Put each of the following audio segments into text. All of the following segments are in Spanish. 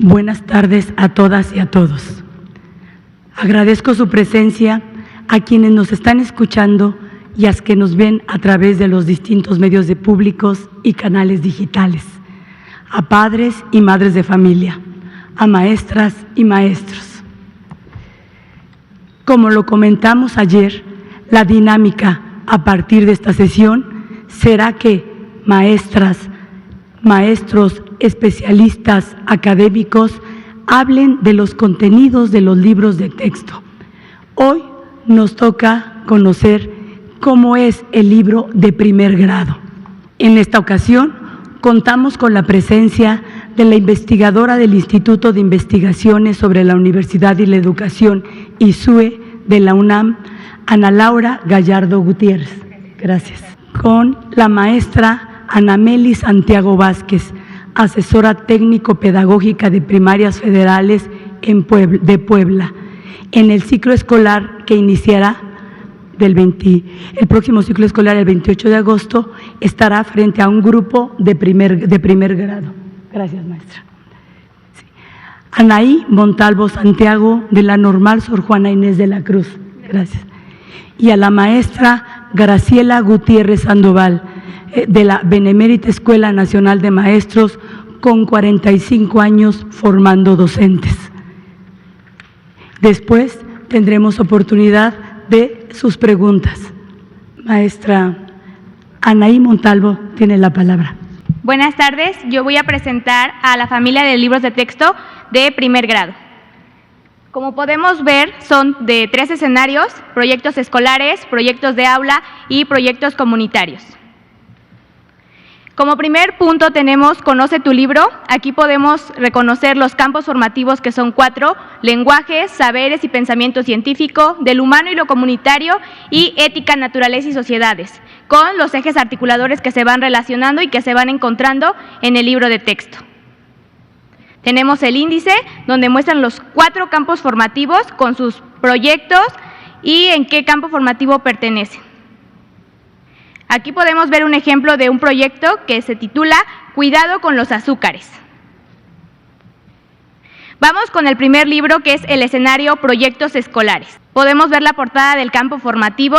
Buenas tardes a todas y a todos. Agradezco su presencia a quienes nos están escuchando y a los que nos ven a través de los distintos medios de públicos y canales digitales, a padres y madres de familia, a maestras y maestros. Como lo comentamos ayer, la dinámica a partir de esta sesión será que maestras, maestros, especialistas, académicos, hablen de los contenidos de los libros de texto. Hoy nos toca conocer cómo es el libro de primer grado. En esta ocasión, contamos con la presencia de la investigadora del Instituto de Investigaciones sobre la Universidad y la Educación, ISUE, de la UNAM, Ana Laura Gallardo Gutiérrez. Gracias. Con la maestra Anameli Santiago Vázquez, asesora técnico-pedagógica de primarias federales de Puebla, en el ciclo escolar que iniciará el próximo ciclo escolar, el 28 de agosto, estará frente a un grupo de primer grado. Gracias, maestra. Sí. Anaí Montalvo Santiago, de la Normal Sor Juana Inés de la Cruz. Gracias. Y a la maestra Graciela Gutiérrez Sandoval, de la Benemérita Escuela Nacional de Maestros, con 45 años formando docentes. Después tendremos oportunidad de sus preguntas. Maestra Anaí Montalvo tiene la palabra. Buenas tardes, yo voy a presentar a la familia de libros de texto de primer grado. Como podemos ver, son de 3 escenarios: proyectos escolares, proyectos de aula y proyectos comunitarios. Como primer punto tenemos Conoce tu libro. Aquí podemos reconocer los campos formativos, que son 4: lenguajes, saberes y pensamiento científico, del humano y lo comunitario, y ética, naturaleza y sociedades, con los ejes articuladores que se van relacionando y que se van encontrando en el libro de texto. Tenemos el índice, donde muestran los 4 campos formativos con sus proyectos y en qué campo formativo pertenecen. Aquí podemos ver un ejemplo de un proyecto que se titula Cuidado con los azúcares. Vamos con el primer libro, que es el escenario Proyectos escolares. Podemos ver la portada del campo formativo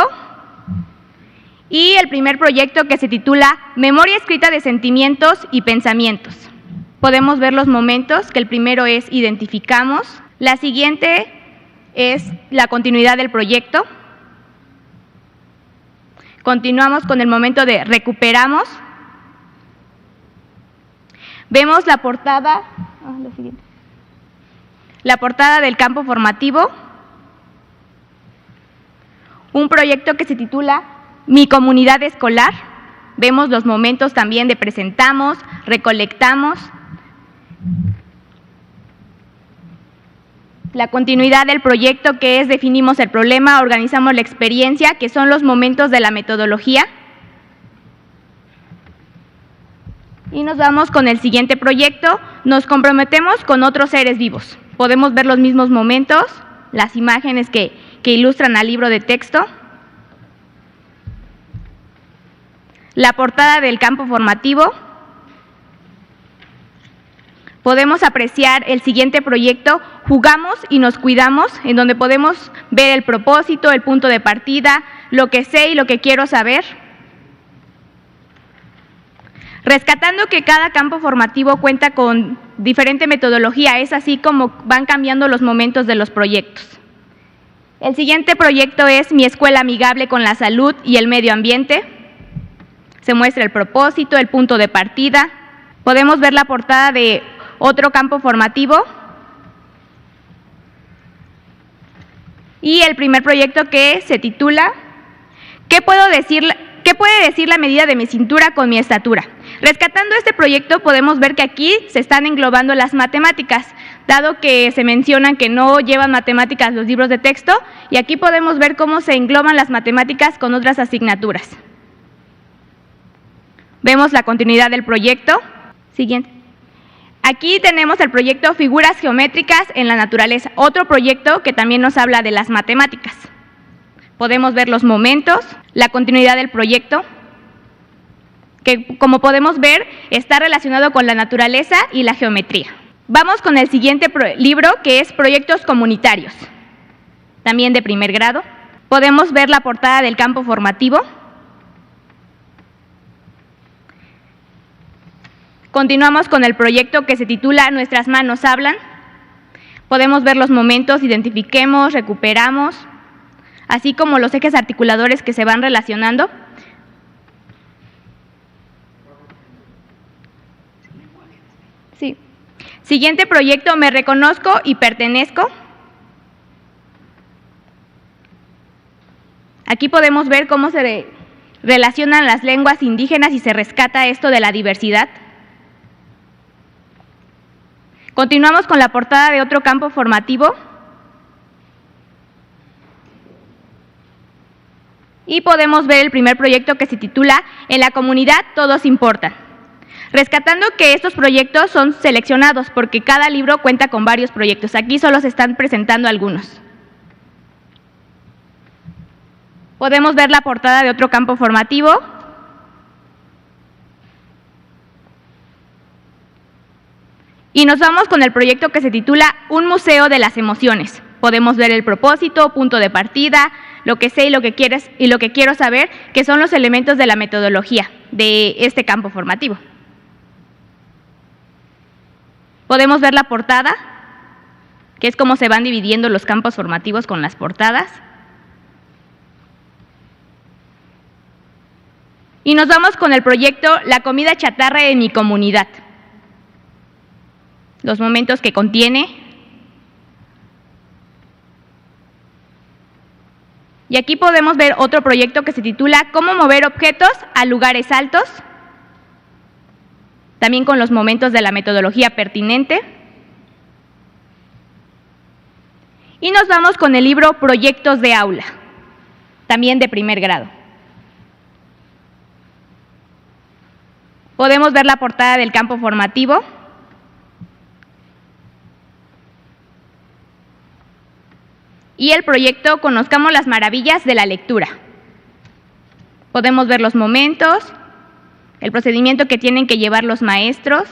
y el primer proyecto, que se titula Memoria escrita de sentimientos y pensamientos. Podemos ver los momentos, que el primero es identificamos, la siguiente es la continuidad del proyecto. Continuamos con el momento de recuperamos. Vemos la portada, la portada del campo formativo. Un proyecto que se titula Mi comunidad escolar. Vemos los momentos también de presentamos, recolectamos. La continuidad del proyecto, que es definimos el problema, organizamos la experiencia, que son los momentos de la metodología. Y nos vamos con el siguiente proyecto, nos comprometemos con otros seres vivos. Podemos ver los mismos momentos, las imágenes que ilustran al libro de texto. La portada del campo formativo. Podemos apreciar el siguiente proyecto, Jugamos y nos cuidamos, en donde podemos ver el propósito, el punto de partida, lo que sé y lo que quiero saber. Rescatando que cada campo formativo cuenta con diferente metodología, es así como van cambiando los momentos de los proyectos. El siguiente proyecto es Mi escuela amigable con la salud y el medio ambiente. Se muestra el propósito, el punto de partida. Podemos ver la portada de otro campo formativo y el primer proyecto, que se titula ¿Qué puede decir la medida de mi cintura con mi estatura? Rescatando este proyecto podemos ver que aquí se están englobando las matemáticas, dado que se mencionan que no llevan matemáticas los libros de texto, y aquí podemos ver cómo se engloban las matemáticas con otras asignaturas. Vemos la continuidad del proyecto. Siguiente. Aquí tenemos el proyecto Figuras geométricas en la naturaleza, otro proyecto que también nos habla de las matemáticas. Podemos ver los momentos, la continuidad del proyecto, que como podemos ver está relacionado con la naturaleza y la geometría. Vamos con el siguiente libro, que es Proyectos Comunitarios, también de primer grado. Podemos ver la portada del campo formativo. Continuamos con el proyecto que se titula Nuestras manos hablan. Podemos ver los momentos, identifiquemos, recuperamos, así como los ejes articuladores que se van relacionando. Sí. Siguiente proyecto, Me reconozco y pertenezco. Aquí podemos ver cómo se relacionan las lenguas indígenas y se rescata esto de la diversidad. Continuamos con la portada de otro campo formativo. Y podemos ver el primer proyecto que se titula En la comunidad todos importan. Rescatando que estos proyectos son seleccionados porque cada libro cuenta con varios proyectos. Aquí solo se están presentando algunos. Podemos ver la portada de otro campo formativo. Y nos vamos con el proyecto que se titula Un museo de las emociones. Podemos ver el propósito, punto de partida, lo que sé y lo que quieres y lo que quiero saber, que son los elementos de la metodología de este campo formativo. Podemos ver la portada, que es cómo se van dividiendo los campos formativos con las portadas. Y nos vamos con el proyecto La comida chatarra en mi comunidad. Los momentos que contiene. Y aquí podemos ver otro proyecto que se titula Cómo mover objetos a lugares altos, también con los momentos de la metodología pertinente. Y nos vamos con el libro Proyectos de aula, también de primer grado. Podemos ver la portada del campo formativo. Y el proyecto Conozcamos las maravillas de la lectura. Podemos ver los momentos, el procedimiento que tienen que llevar los maestros,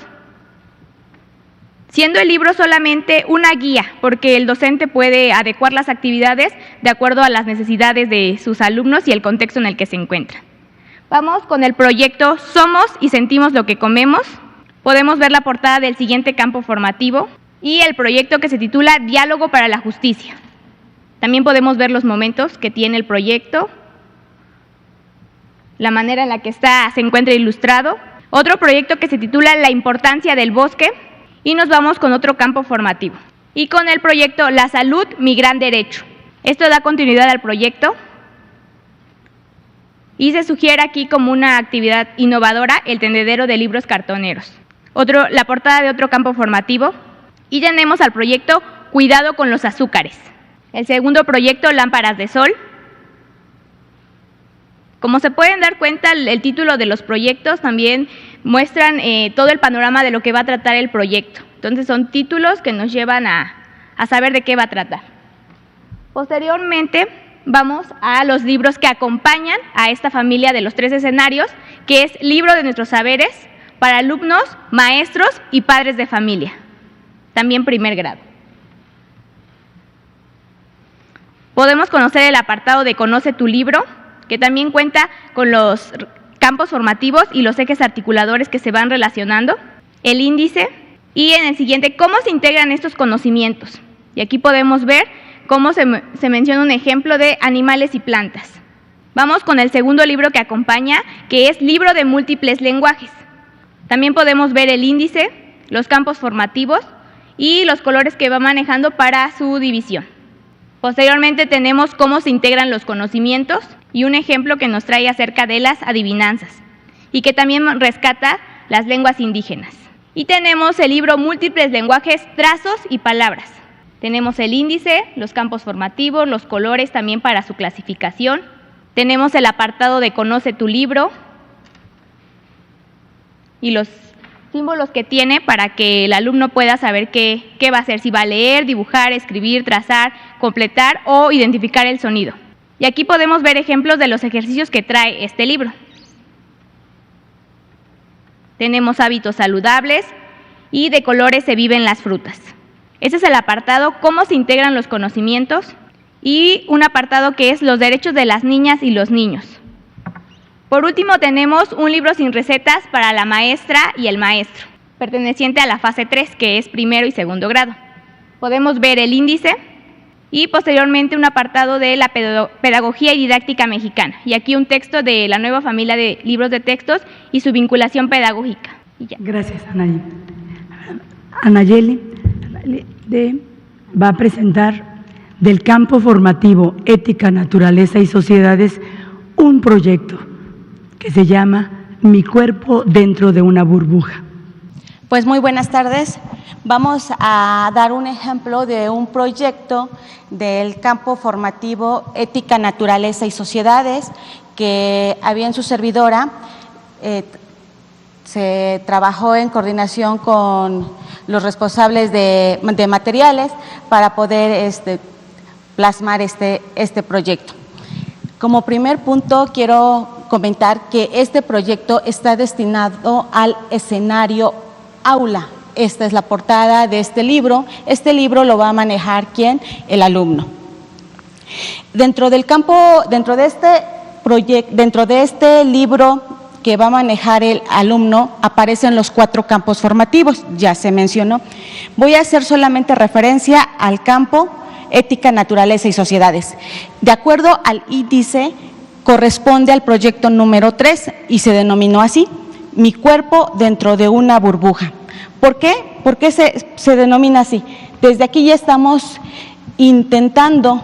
siendo el libro solamente una guía, porque el docente puede adecuar las actividades de acuerdo a las necesidades de sus alumnos y el contexto en el que se encuentran. Vamos con el proyecto Somos y sentimos lo que comemos. Podemos ver la portada del siguiente campo formativo y el proyecto que se titula Diálogo para la Justicia. También podemos ver los momentos que tiene el proyecto, la manera en la que se encuentra ilustrado. Otro proyecto que se titula La importancia del bosque y nos vamos con otro campo formativo. Y con el proyecto La salud, mi gran derecho. Esto da continuidad al proyecto y se sugiere aquí como una actividad innovadora el tendedero de libros cartoneros. La portada de otro campo formativo y tenemos al proyecto Cuidado con los azúcares. El segundo proyecto, Lámparas de Sol. Como se pueden dar cuenta, el título de los proyectos también muestran todo el panorama de lo que va a tratar el proyecto. Entonces son títulos que nos llevan a saber de qué va a tratar. Posteriormente vamos a los libros que acompañan a esta familia de los 3 escenarios, que es Libro de nuestros saberes para alumnos, maestros y padres de familia, también primer grado. Podemos conocer el apartado de Conoce tu libro, que también cuenta con los campos formativos y los ejes articuladores que se van relacionando, el índice y en el siguiente, cómo se integran estos conocimientos. Y aquí podemos ver cómo se menciona un ejemplo de animales y plantas. Vamos con el segundo libro que acompaña, que es Libro de múltiples lenguajes. También podemos ver el índice, los campos formativos y los colores que va manejando para su división. Posteriormente tenemos cómo se integran los conocimientos y un ejemplo que nos trae acerca de las adivinanzas y que también rescata las lenguas indígenas. Y tenemos el libro Múltiples lenguajes, trazos y palabras. Tenemos el índice, los campos formativos, los colores también para su clasificación. Tenemos el apartado de Conoce tu libro y los símbolos que tiene para que el alumno pueda saber qué va a hacer, si va a leer, dibujar, escribir, trazar, completar o identificar el sonido. Y aquí podemos ver ejemplos de los ejercicios que trae este libro. Tenemos hábitos saludables y de colores se viven las frutas. Ese es el apartado cómo se integran los conocimientos y un apartado que es los derechos de las niñas y los niños. Por último tenemos un libro sin recetas para la maestra y el maestro, perteneciente a la fase 3, que es primero y segundo grado. Podemos ver el índice y posteriormente un apartado de la pedagogía y didáctica mexicana. Y aquí un texto de la nueva familia de libros de textos y su vinculación pedagógica. Y ya. Gracias, Anayeli. Anayeli va a presentar del campo formativo Ética, Naturaleza y Sociedades un proyecto que se llama Mi cuerpo dentro de una burbuja. Pues muy buenas tardes. Vamos a dar un ejemplo de un proyecto del campo formativo Ética, Naturaleza y Sociedades que había en su servidora. Se trabajó en coordinación con los responsables de materiales para poder plasmar este proyecto. Como primer punto, quiero comentar que este proyecto está destinado al escenario aula. Esta es la portada de este libro. Este libro lo va a manejar ¿quién? El alumno. Dentro de este libro que va a manejar el alumno aparecen los 4 campos formativos, ya se mencionó. Voy a hacer solamente referencia al campo Ética, Naturaleza y Sociedades. De acuerdo al índice, corresponde al proyecto número 3 y se denominó así, Mi cuerpo dentro de una burbuja. ¿Por qué? ¿Por qué se denomina así? Desde aquí ya estamos intentando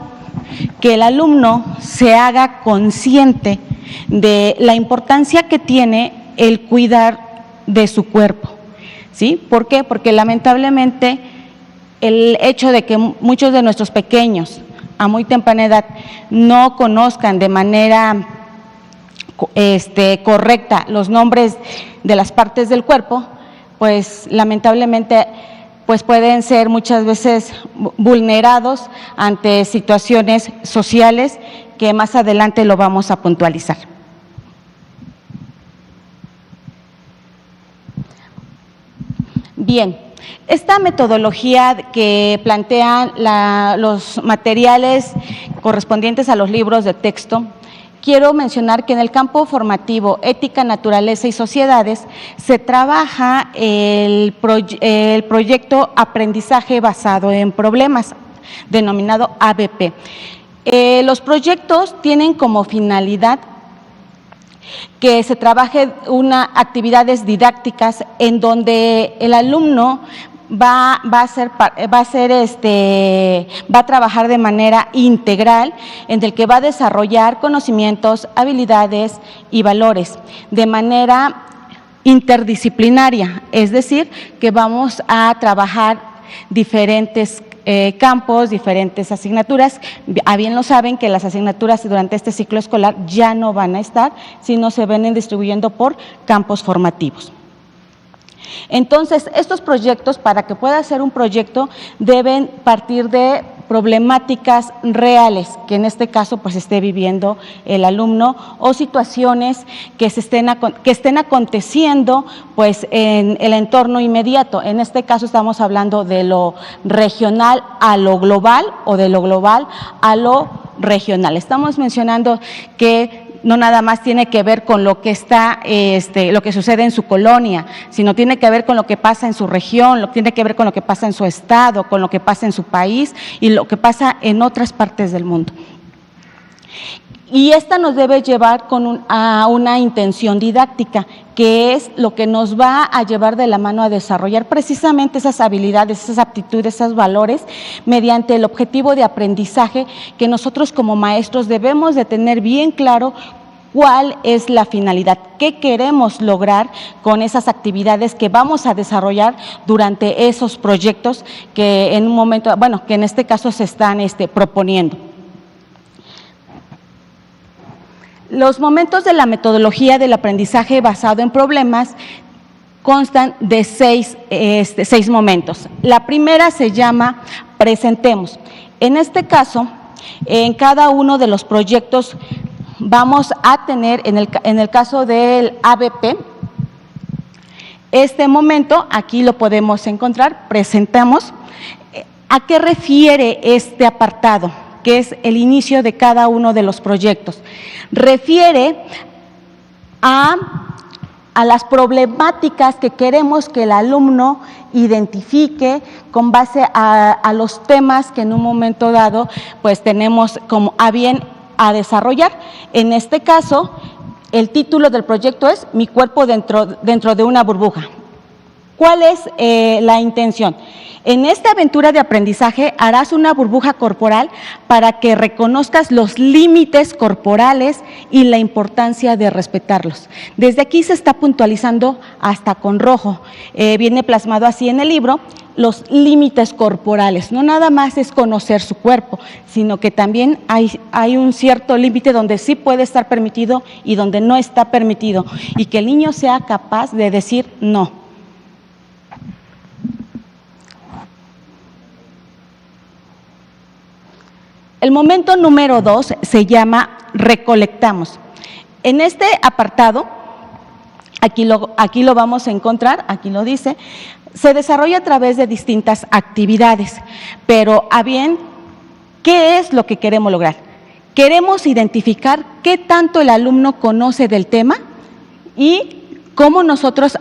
que el alumno se haga consciente de la importancia que tiene el cuidar de su cuerpo, ¿sí? ¿Por qué? Porque lamentablemente el hecho de que muchos de nuestros pequeños a muy temprana edad no conozcan de manera correcta los nombres de las partes del cuerpo, pues lamentablemente pues pueden ser muchas veces vulnerados ante situaciones sociales que más adelante lo vamos a puntualizar. Bien, esta metodología que plantean los materiales correspondientes a los libros de texto, quiero mencionar que en el campo formativo Ética, Naturaleza y Sociedades se trabaja el proyecto Aprendizaje Basado en Problemas, denominado ABP. Los proyectos tienen como finalidad que se trabaje actividades en donde el alumno va a trabajar de manera integral, en el que va a desarrollar conocimientos, habilidades y valores de manera interdisciplinaria, es decir, que vamos a trabajar diferentes campos, diferentes asignaturas. A bien lo saben que las asignaturas durante este ciclo escolar ya no van a estar, sino se vienen distribuyendo por campos formativos. Entonces, estos proyectos, para que pueda ser un proyecto, deben partir de problemáticas reales, que en este caso pues esté viviendo el alumno, o situaciones que estén aconteciendo pues en el entorno inmediato. En este caso estamos hablando de lo regional a lo global o de lo global a lo regional. Estamos mencionando que no nada más tiene que ver con lo que lo que sucede en su colonia, sino tiene que ver con lo que pasa en su región, tiene que ver con lo que pasa en su estado, con lo que pasa en su país y lo que pasa en otras partes del mundo. Y esta nos debe llevar a una intención didáctica, que es lo que nos va a llevar de la mano a desarrollar precisamente esas habilidades, esas aptitudes, esos valores, mediante el objetivo de aprendizaje que nosotros como maestros debemos de tener bien claro cuál es la finalidad, qué queremos lograr con esas actividades que vamos a desarrollar durante esos proyectos que en un momento, que en este caso se están proponiendo. Los momentos de la metodología del aprendizaje basado en problemas constan de seis momentos. La primera se llama presentemos. En este caso, en cada uno de los proyectos vamos a tener, en el caso del ABP, Este momento, aquí lo podemos encontrar, presentamos. ¿A qué refiere este apartado? Que es el inicio de cada uno de los proyectos. Refiere a las problemáticas que queremos que el alumno identifique con base a los temas que en un momento dado pues tenemos como a bien a desarrollar. En este caso, el título del proyecto es Mi cuerpo dentro de una burbuja. ¿Cuál es la intención? En esta aventura de aprendizaje harás una burbuja corporal para que reconozcas los límites corporales y la importancia de respetarlos. Desde aquí se está puntualizando hasta con rojo, viene plasmado así en el libro, los límites corporales. No nada más es conocer su cuerpo, sino que también hay un cierto límite donde sí puede estar permitido y donde no está permitido, y que el niño sea capaz de decir no. El momento número 2 se llama recolectamos. En este apartado, aquí lo vamos a encontrar, aquí lo dice, se desarrolla a través de distintas actividades, pero a bien, ¿qué es lo que queremos lograr? Queremos identificar qué tanto el alumno conoce del tema y cómo nosotros,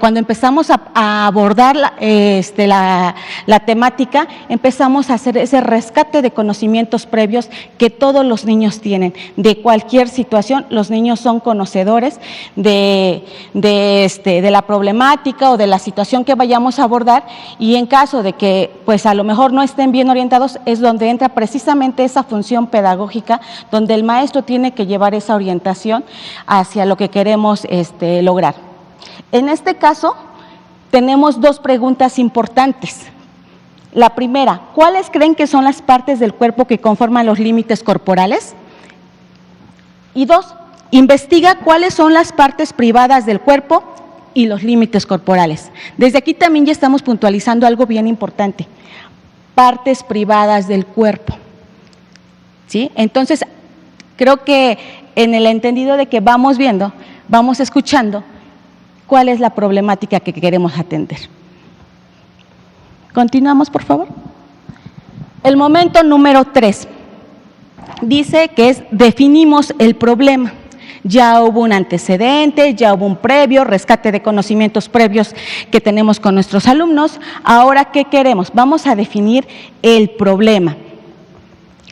cuando empezamos a abordar la temática, empezamos a hacer ese rescate de conocimientos previos que todos los niños tienen. De cualquier situación, los niños son conocedores de la problemática o de la situación que vayamos a abordar, y en caso de que pues a lo mejor no estén bien orientados, es donde entra precisamente esa función pedagógica, donde el maestro tiene que llevar esa orientación hacia lo que queremos lograr. En este caso, tenemos dos preguntas importantes. La primera, ¿cuáles creen que son las partes del cuerpo que conforman los límites corporales? Y dos, investiga cuáles son las partes privadas del cuerpo y los límites corporales. Desde aquí también ya estamos puntualizando algo bien importante, partes privadas del cuerpo. ¿Sí? Entonces, creo que en el entendido de que vamos viendo, vamos escuchando, ¿cuál es la problemática que queremos atender? Continuamos, por favor. El momento número 3 dice que es definimos el problema. Ya hubo un antecedente, ya hubo un previo, rescate de conocimientos previos que tenemos con nuestros alumnos. Ahora, ¿qué queremos? Vamos a definir el problema.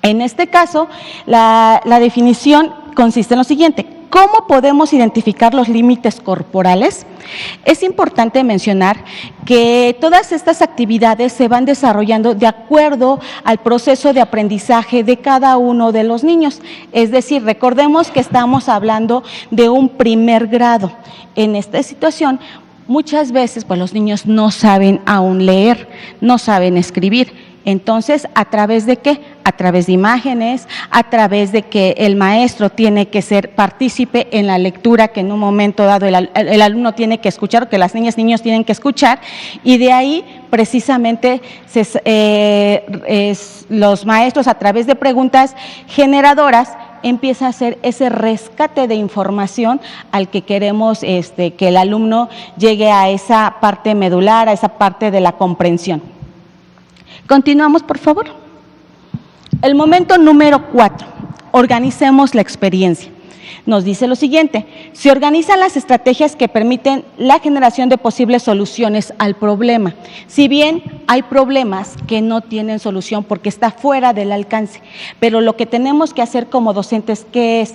En este caso, la definición consiste en lo siguiente. ¿Cómo podemos identificar los límites corporales? Es importante mencionar que todas estas actividades se van desarrollando de acuerdo al proceso de aprendizaje de cada uno de los niños. Es decir, recordemos que estamos hablando de un primer grado. En esta situación, muchas veces pues, los niños no saben aún leer, no saben escribir. Entonces, ¿a través de qué? A través de imágenes, a través de que el maestro tiene que ser partícipe en la lectura que en un momento dado el alumno tiene que escuchar, o que las niñas y niños tienen que escuchar, y de ahí precisamente los maestros a través de preguntas generadoras empieza a hacer ese rescate de información al que queremos que el alumno llegue a esa parte medular, a esa parte de la comprensión. Continuamos, por favor. El momento número 4, organicemos la experiencia. Nos dice lo siguiente, se organizan las estrategias que permiten la generación de posibles soluciones al problema. Si bien hay problemas que no tienen solución porque está fuera del alcance, pero lo que tenemos que hacer como docentes, ¿qué es?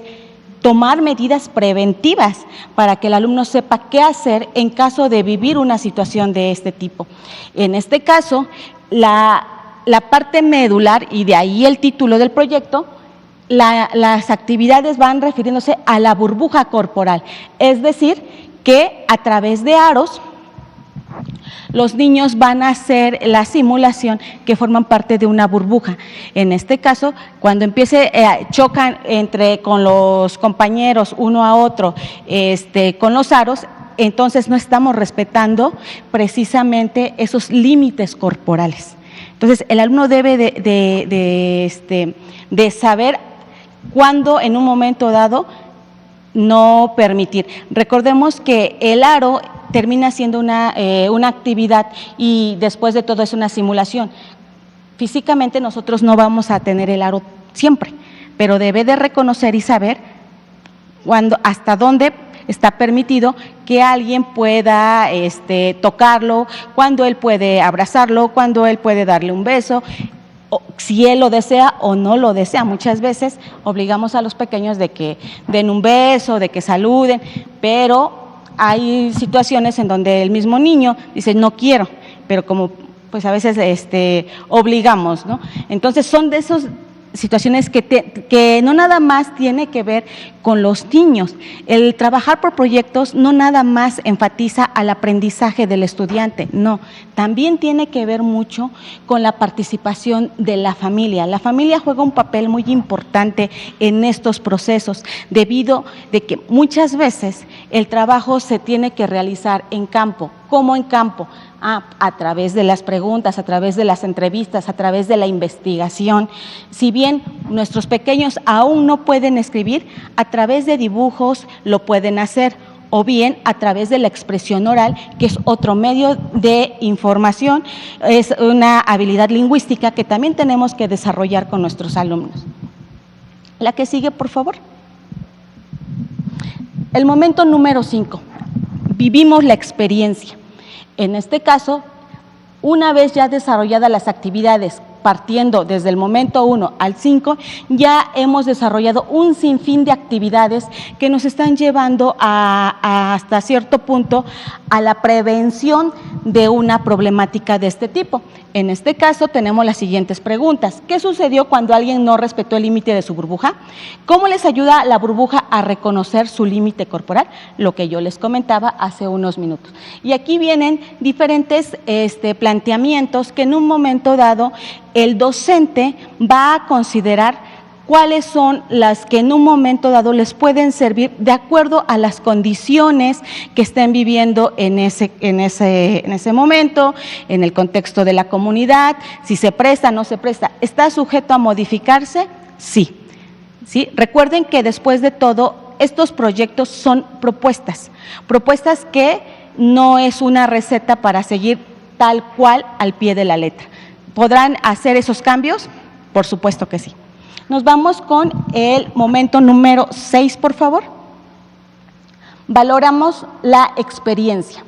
Tomar medidas preventivas para que el alumno sepa qué hacer en caso de vivir una situación de este tipo. En este caso, la parte medular, y de ahí el título del proyecto, las actividades van refiriéndose a la burbuja corporal, es decir, que a través de aros los niños van a hacer la simulación que forman parte de una burbuja. En este caso, cuando chocan con los compañeros uno a otro con los aros, entonces no estamos respetando precisamente esos límites corporales. Entonces, el alumno debe de saber cuándo en un momento dado no permitir. Recordemos que el aro termina siendo una actividad y después de todo es una simulación. Físicamente nosotros no vamos a tener el aro siempre, pero debe de reconocer y saber hasta dónde está permitido que alguien pueda tocarlo, cuando él puede abrazarlo, cuando él puede darle un beso, si él lo desea o no lo desea. Muchas veces obligamos a los pequeños de que den un beso, de que saluden, pero hay situaciones en donde el mismo niño dice no quiero, pero como pues a veces obligamos, ¿no? Entonces son de esas situaciones que no nada más tiene que ver con los niños. El trabajar por proyectos no nada más enfatiza al aprendizaje del estudiante, no, también tiene que ver mucho con la participación de la familia. La familia juega un papel muy importante en estos procesos, debido de que muchas veces el trabajo se tiene que realizar en campo. ¿Cómo en campo? A través de las preguntas, a través de las entrevistas, a través de la investigación. Si bien nuestros pequeños aún no pueden escribir, a través de dibujos lo pueden hacer, o bien a través de la expresión oral, que es otro medio de información, es una habilidad lingüística que también tenemos que desarrollar con nuestros alumnos. La que sigue, por favor. El momento número 5, vivimos la experiencia. En este caso, una vez ya desarrolladas las actividades, partiendo desde el momento 1 al 5, ya hemos desarrollado un sinfín de actividades que nos están llevando hasta cierto punto a la prevención de una problemática de este tipo. En este caso tenemos las siguientes preguntas. ¿Qué sucedió cuando alguien no respetó el límite de su burbuja? ¿Cómo les ayuda la burbuja a reconocer su límite corporal? Lo que yo les comentaba hace unos minutos. Y aquí vienen diferentes planteamientos que en un momento dado el docente va a considerar cuáles son las que en un momento dado les pueden servir de acuerdo a las condiciones que estén viviendo en ese momento, en el contexto de la comunidad, si se presta, no se presta. ¿Está sujeto a modificarse? Sí. ¿Sí? Recuerden que después de todo, estos proyectos son propuestas que no es una receta para seguir tal cual al pie de la letra. ¿Podrán hacer esos cambios? Por supuesto que sí. Nos vamos con el momento número 6, por favor. Valoramos la experiencia.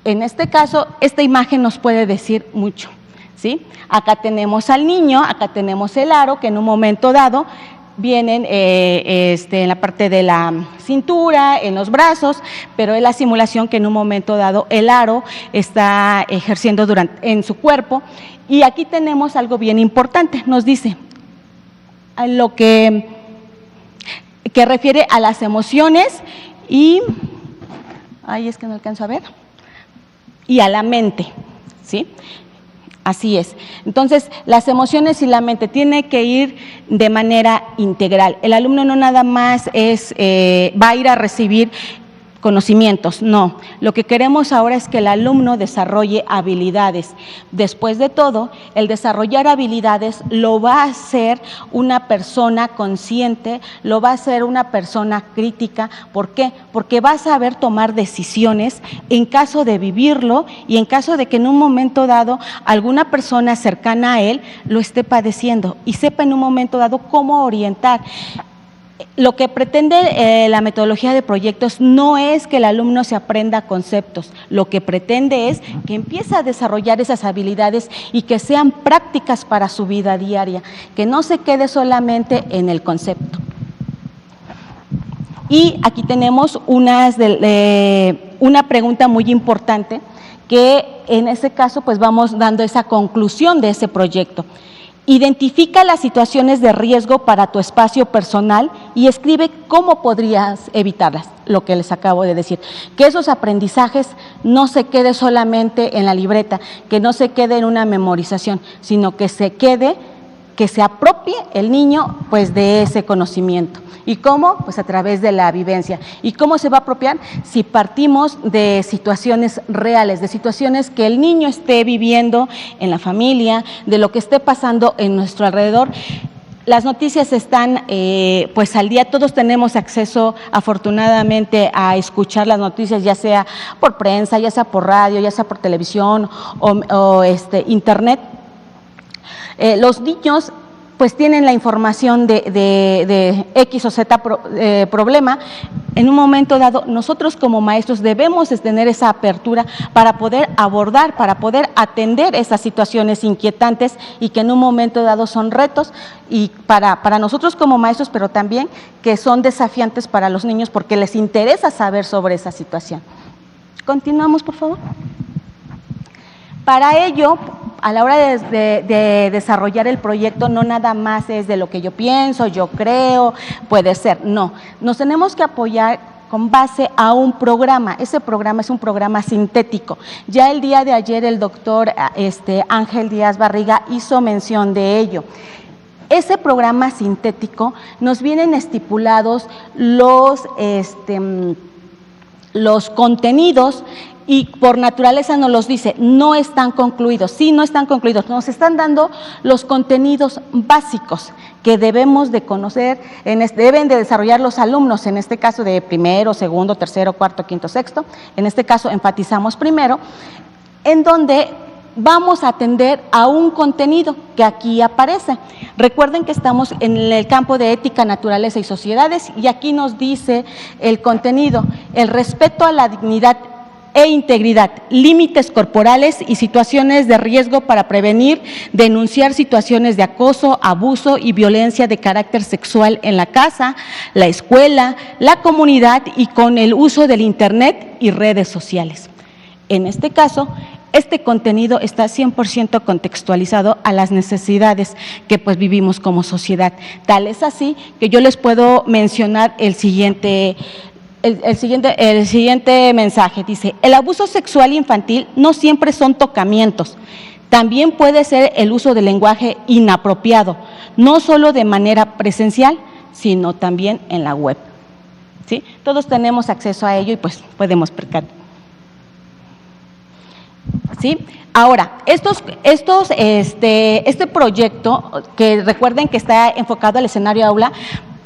En este caso, esta imagen nos puede decir mucho, ¿sí? Acá tenemos al niño, acá tenemos el aro, que en un momento dado vienen en la parte de la cintura, en los brazos, pero es la simulación que en un momento dado el aro está ejerciendo en su cuerpo. Y aquí tenemos algo bien importante, nos dice lo que refiere a las emociones y, ay, es que no alcanzo a ver, y a la mente, ¿sí? Así es. Entonces, las emociones y la mente tienen que ir de manera integral. El alumno no nada más va a ir a recibir conocimientos, no. Lo que queremos ahora es que el alumno desarrolle habilidades. Después de todo, el desarrollar habilidades lo va a hacer una persona consciente, lo va a hacer una persona crítica. ¿Por qué? Porque va a saber tomar decisiones en caso de vivirlo y en caso de que en un momento dado alguna persona cercana a él lo esté padeciendo y sepa en un momento dado cómo orientar. Lo que pretende la metodología de proyectos no es que el alumno se aprenda conceptos, lo que pretende es que empiece a desarrollar esas habilidades y que sean prácticas para su vida diaria, que no se quede solamente en el concepto. Y aquí tenemos una pregunta muy importante que en ese caso pues vamos dando esa conclusión de ese proyecto. Identifica las situaciones de riesgo para tu espacio personal y escribe cómo podrías evitarlas, lo que les acabo de decir. Que esos aprendizajes no se quede solamente en la libreta, que no se quede en una memorización, sino que se apropie el niño pues de ese conocimiento. ¿Y cómo? Pues a través de la vivencia. ¿Y cómo se va a apropiar? Si partimos de situaciones reales, de situaciones que el niño esté viviendo en la familia, de lo que esté pasando en nuestro alrededor. Las noticias están pues al día, todos tenemos acceso afortunadamente a escuchar las noticias, ya sea por prensa, ya sea por radio, ya sea por televisión o internet. Los niños pues tienen la información de X o Z problema. En un momento dado, nosotros como maestros debemos tener esa apertura para poder abordar, para poder atender esas situaciones inquietantes y que en un momento dado son retos y para nosotros como maestros, pero también que son desafiantes para los niños porque les interesa saber sobre esa situación. Continuamos, por favor. Para ello, a la hora de desarrollar el proyecto, no nada más es de lo que yo pienso, yo creo, puede ser, no. Nos tenemos que apoyar con base a un programa. Ese programa es un programa sintético. Ya el día de ayer el doctor Ángel Díaz Barriga hizo mención de ello. Ese programa sintético nos vienen estipulados los contenidos y por naturaleza nos los dice, no están concluidos, sí, no están concluidos, nos están dando los contenidos básicos que debemos de conocer, deben de desarrollar los alumnos, en este caso de primero, segundo, tercero, cuarto, quinto, sexto, en este caso enfatizamos primero, en donde vamos a atender a un contenido que aquí aparece. Recuerden que estamos en el campo de ética, naturaleza y sociedades y aquí nos dice el contenido, el respeto a la dignidad e integridad, límites corporales y situaciones de riesgo para prevenir, denunciar situaciones de acoso, abuso y violencia de carácter sexual en la casa, la escuela, la comunidad y con el uso del Internet y redes sociales. En este caso, este contenido está 100% contextualizado a las necesidades que pues vivimos como sociedad. Tal es así que yo les puedo mencionar el siguiente mensaje. Dice, el abuso sexual infantil no siempre son tocamientos, también puede ser el uso del lenguaje inapropiado, no solo de manera presencial, sino también en la web. ¿Sí? Todos tenemos acceso a ello y pues podemos percatar. ¿Sí? Ahora, este proyecto, que recuerden que está enfocado al escenario aula,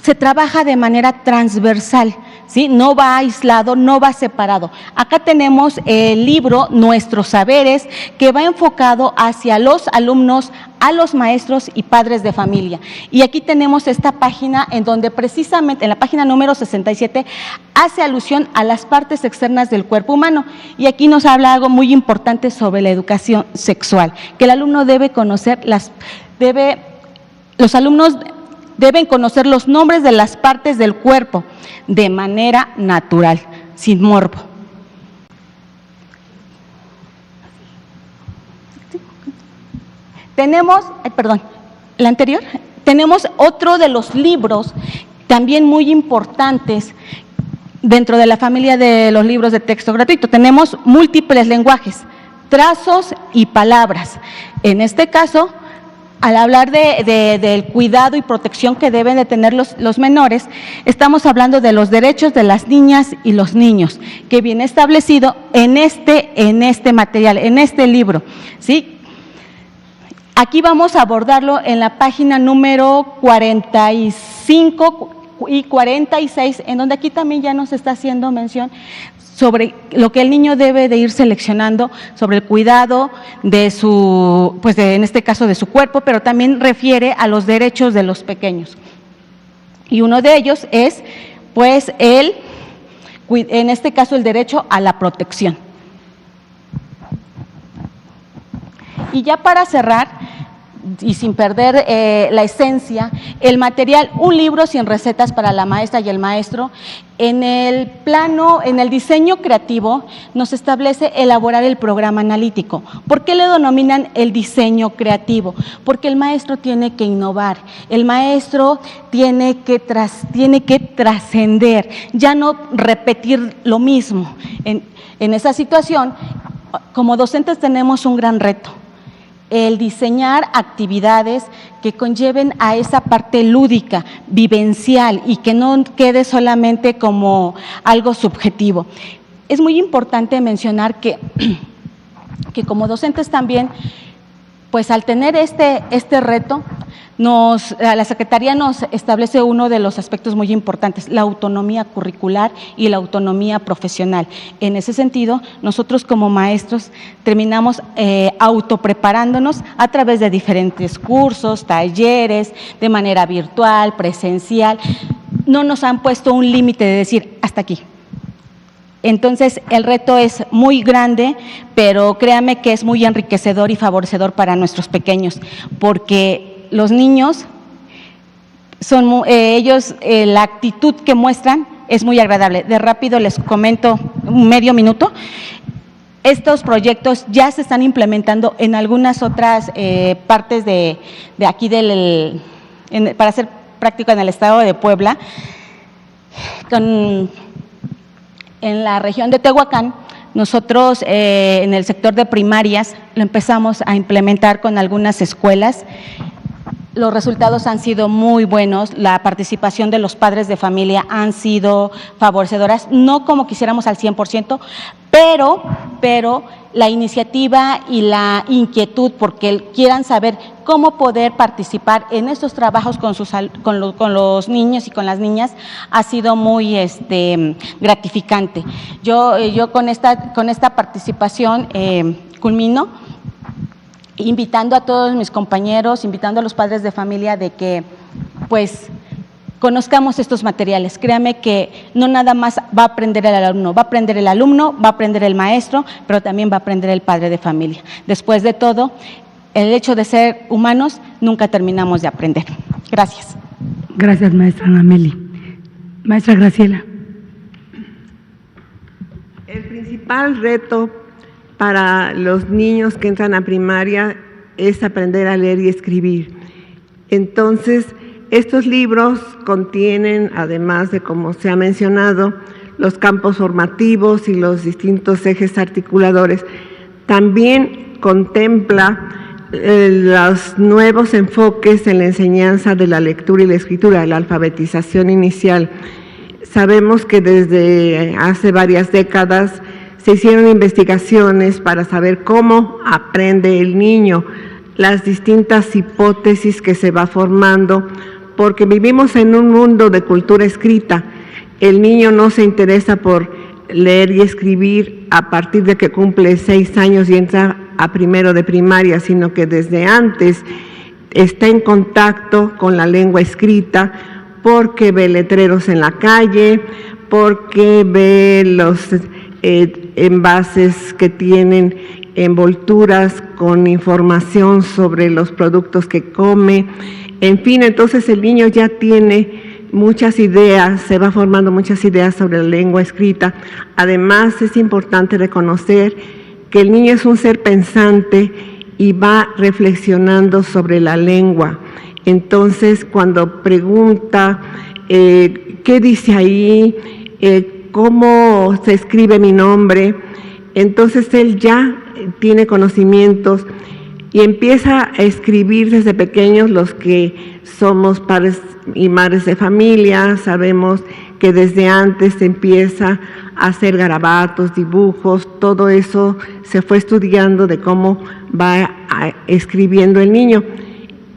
se trabaja de manera transversal, ¿sí? No va aislado, no va separado. Acá tenemos el libro Nuestros Saberes, que va enfocado hacia los alumnos, a los maestros y padres de familia. Y aquí tenemos esta página en donde precisamente, en la página número 67, hace alusión a las partes externas del cuerpo humano. Y aquí nos habla algo muy importante sobre la educación sexual, que el alumno debe conocer los alumnos deben conocer los nombres de las partes del cuerpo de manera natural, sin morbo. Tenemos, la anterior, tenemos otro de los libros también muy importantes dentro de la familia de los libros de texto gratuito. Tenemos múltiples lenguajes, trazos y palabras. En este caso, al hablar del cuidado y protección que deben de tener los menores, estamos hablando de los derechos de las niñas y los niños, que viene establecido en este material, en este libro, ¿sí? Aquí vamos a abordarlo en la página número 45 y 46, en donde aquí también ya nos está haciendo mención sobre lo que el niño debe de ir seleccionando, sobre el cuidado de su, pues en este caso de su cuerpo, pero también refiere a los derechos de los pequeños. Y uno de ellos es, pues, en este caso, el derecho a la protección. Y ya para cerrar, y sin perder la esencia, el material, un libro sin recetas para la maestra y el maestro, en el diseño creativo nos establece elaborar el programa analítico. ¿Por qué le denominan el diseño creativo? Porque el maestro tiene que innovar, el maestro tiene que trascender, ya no repetir lo mismo. En esa situación, como docentes tenemos un gran reto, el diseñar actividades que conlleven a esa parte lúdica, vivencial y que no quede solamente como algo subjetivo. Es muy importante mencionar que como docentes también, pues al tener este reto, la Secretaría nos establece uno de los aspectos muy importantes, la autonomía curricular y la autonomía profesional. En ese sentido, nosotros como maestros terminamos autopreparándonos a través de diferentes cursos, talleres, de manera virtual, presencial. No nos han puesto un límite de decir hasta aquí. Entonces, el reto es muy grande, pero créame que es muy enriquecedor y favorecedor para nuestros pequeños, porque los niños son la actitud que muestran es muy agradable. De rápido les comento un medio minuto. Estos proyectos ya se están implementando en algunas otras partes de aquí para ser práctico en el estado de Puebla, en la región de Tehuacán. Nosotros en el sector de primarias lo empezamos a implementar con algunas escuelas. Los resultados han sido muy buenos, la participación de los padres de familia han sido favorecedoras, no como quisiéramos al 100%, pero la iniciativa y la inquietud porque quieran saber cómo poder participar en estos trabajos con los niños y con las niñas ha sido muy gratificante. Yo con esta participación culmino invitando a todos mis compañeros, invitando a los padres de familia de que pues conozcamos estos materiales. Créame que no nada más va a aprender el alumno, va a aprender el alumno, va a aprender el maestro, pero también va a aprender el padre de familia. Después de todo, el hecho de ser humanos, nunca terminamos de aprender. Gracias. Gracias, maestra Ana Meli. Maestra Graciela. El principal reto para los niños que entran a primaria es aprender a leer y escribir. Entonces, estos libros contienen, además de, como se ha mencionado, los campos formativos y los distintos ejes articuladores, también contempla los nuevos enfoques en la enseñanza de la lectura y la escritura, la alfabetización inicial. Sabemos que desde hace varias décadas se hicieron investigaciones para saber cómo aprende el niño, las distintas hipótesis que se va formando, porque vivimos en un mundo de cultura escrita. El niño no se interesa por leer y escribir a partir de que cumple 6 años y entra a primero de primaria, sino que desde antes está en contacto con la lengua escrita, porque ve letreros en la calle, porque ve los envases que tienen envolturas con información sobre los productos que come, en fin, entonces el niño ya tiene muchas ideas, se va formando muchas ideas sobre la lengua escrita. Además, es importante reconocer que el niño es un ser pensante y va reflexionando sobre la lengua. Entonces, cuando pregunta qué dice ahí, cómo se escribe mi nombre, entonces él ya tiene conocimientos y empieza a escribir desde pequeños. Los que somos padres y madres de familia sabemos que desde antes se empieza a hacer garabatos, dibujos, todo eso se fue estudiando de cómo va escribiendo el niño.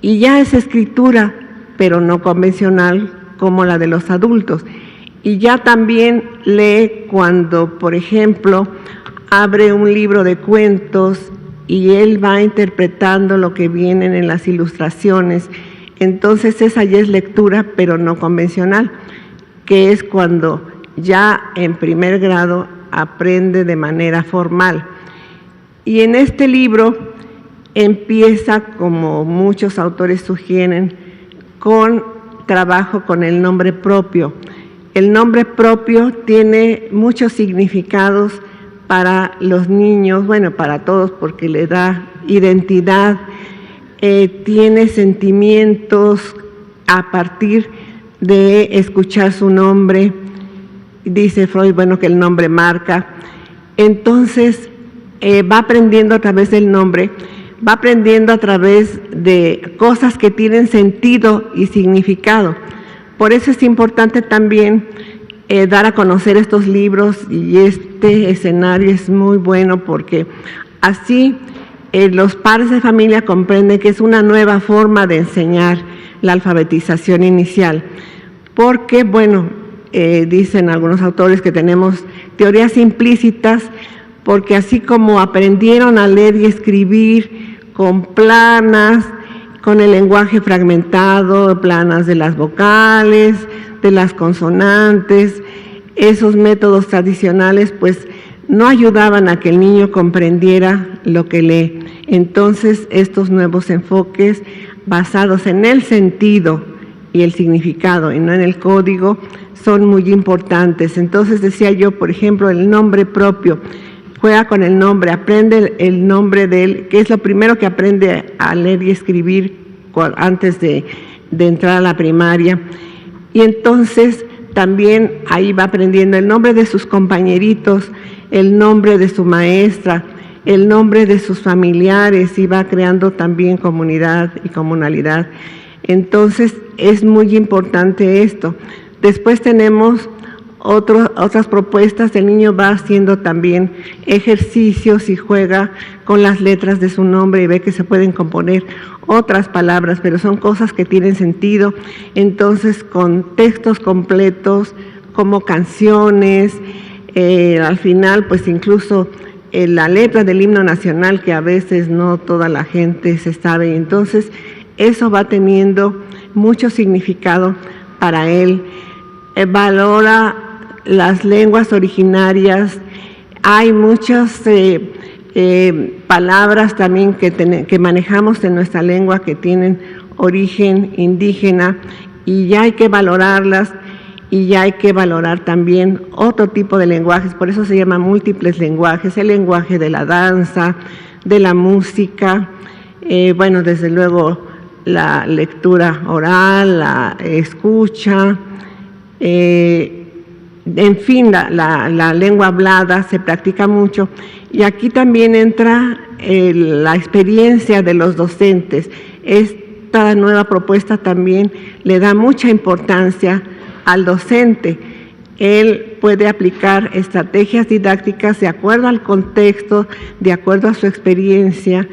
Y ya es escritura, pero no convencional como la de los adultos. Y ya también lee cuando, por ejemplo, abre un libro de cuentos y él va interpretando lo que vienen en las ilustraciones. Entonces esa ya es lectura, pero no convencional, que es cuando ya en primer grado aprende de manera formal. Y en este libro empieza, como muchos autores sugieren, con trabajo con el nombre propio. El nombre propio tiene muchos significados para los niños, bueno, para todos, porque le da identidad, tiene sentimientos a partir de escuchar su nombre. Dice Freud, bueno, que el nombre marca. Entonces, va aprendiendo a través del nombre, va aprendiendo a través de cosas que tienen sentido y significado. Por eso es importante también dar a conocer estos libros, y este escenario es muy bueno porque así los padres de familia comprenden que es una nueva forma de enseñar la alfabetización inicial, porque, bueno, dicen algunos autores que tenemos teorías implícitas, porque así como aprendieron a leer y escribir con planas, con el lenguaje fragmentado, planas de las vocales, de las consonantes, esos métodos tradicionales pues no ayudaban a que el niño comprendiera lo que lee. Entonces estos nuevos enfoques basados en el sentido y el significado y no en el código son muy importantes. Entonces decía yo, por ejemplo, el nombre propio, juega con el nombre, aprende el nombre de él, que es lo primero que aprende a leer y escribir antes de entrar a la primaria. Y entonces también ahí va aprendiendo el nombre de sus compañeritos, el nombre de su maestra, el nombre de sus familiares, y va creando también comunidad y comunalidad. Entonces es muy importante esto. Después tenemos otras propuestas. El niño va haciendo también ejercicios y juega con las letras de su nombre y ve que se pueden componer otras palabras, pero son cosas que tienen sentido. Entonces, con textos completos, como canciones, al final, pues incluso la letra del himno nacional, que a veces no toda la gente se sabe. Entonces, eso va teniendo mucho significado para él. Valora las lenguas originarias. Hay muchas palabras también que manejamos en nuestra lengua que tienen origen indígena, y ya hay que valorarlas, y ya hay que valorar también otro tipo de lenguajes. Por eso se llama múltiples lenguajes: el lenguaje de la danza, de la música, bueno, desde luego la lectura oral, la escucha, en fin, la lengua hablada se practica mucho. Y aquí también entra la experiencia de los docentes. Esta nueva propuesta también le da mucha importancia al docente. Él puede aplicar estrategias didácticas de acuerdo al contexto, de acuerdo a su experiencia,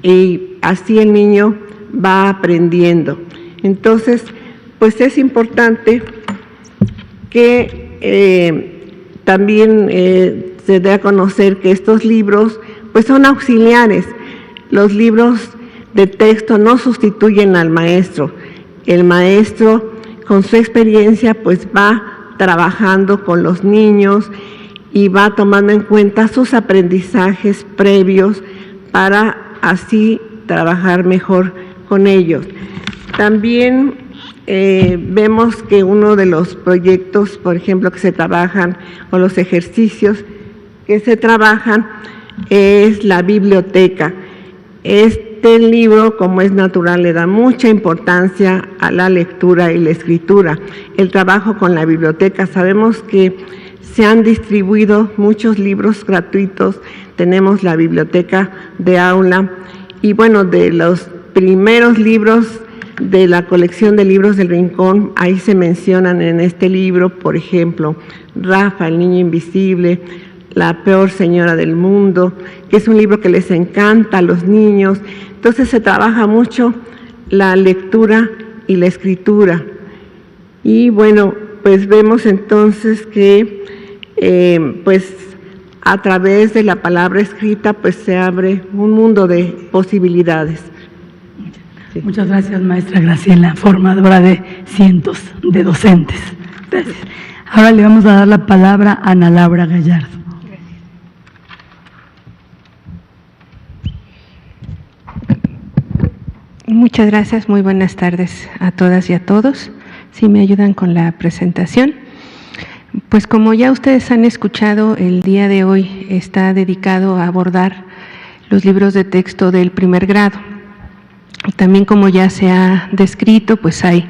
y así el niño va aprendiendo. Entonces, pues es importante que también se dé a conocer que estos libros pues son auxiliares. Los libros de texto no sustituyen al maestro. El maestro, con su experiencia, pues va trabajando con los niños y va tomando en cuenta sus aprendizajes previos para así trabajar mejor con ellos. También vemos que uno de los proyectos, por ejemplo, que se trabajan, o los ejercicios que se trabajan, es la biblioteca. Este libro, como es natural, le da mucha importancia a la lectura y la escritura. El trabajo con la biblioteca, sabemos que se han distribuido muchos libros gratuitos. Tenemos la biblioteca de aula, y bueno, de los primeros libros de la colección de libros del Rincón, ahí se mencionan en este libro, por ejemplo, Rafa, el niño invisible, La peor señora del mundo, que es un libro que les encanta a los niños. Entonces se trabaja mucho la lectura y la escritura. Y bueno, pues vemos entonces que pues a través de la palabra escrita pues se abre un mundo de posibilidades. Muchas gracias, maestra Graciela, formadora de cientos de docentes. Gracias. Ahora le vamos a dar la palabra a Ana Laura Gallardo. Muchas gracias, muy buenas tardes a todas y a todos. Si me ayudan con la presentación. Pues como ya ustedes han escuchado, el día de hoy está dedicado a abordar los libros de texto del primer grado. También, como ya se ha descrito, pues hay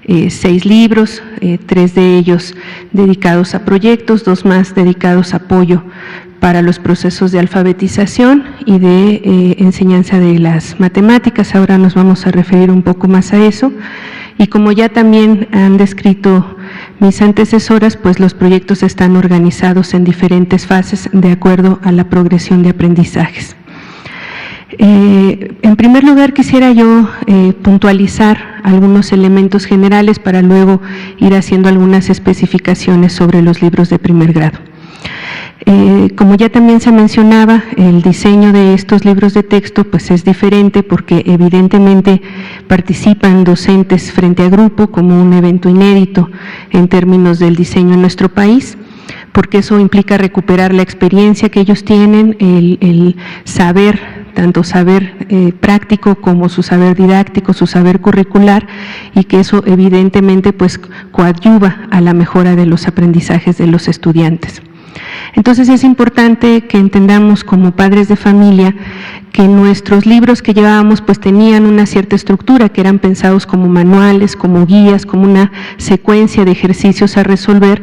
6 libros, 3 de ellos dedicados a proyectos, 2 más dedicados a apoyo para los procesos de alfabetización y de enseñanza de las matemáticas. Ahora nos vamos a referir un poco más a eso. Y como ya también han descrito mis antecesoras, pues los proyectos están organizados en diferentes fases de acuerdo a la progresión de aprendizajes. En primer lugar, quisiera yo puntualizar algunos elementos generales para luego ir haciendo algunas especificaciones sobre los libros de primer grado. Como ya también se mencionaba, el diseño de estos libros de texto pues es diferente porque evidentemente participan docentes frente a grupo como un evento inédito en términos del diseño en nuestro país, porque eso implica recuperar la experiencia que ellos tienen, el saber, tanto saber práctico como su saber didáctico, su saber curricular, y que eso evidentemente pues coadyuva a la mejora de los aprendizajes de los estudiantes. Entonces es importante que entendamos como padres de familia que nuestros libros que llevábamos pues tenían una cierta estructura, que eran pensados como manuales, como guías, como una secuencia de ejercicios a resolver,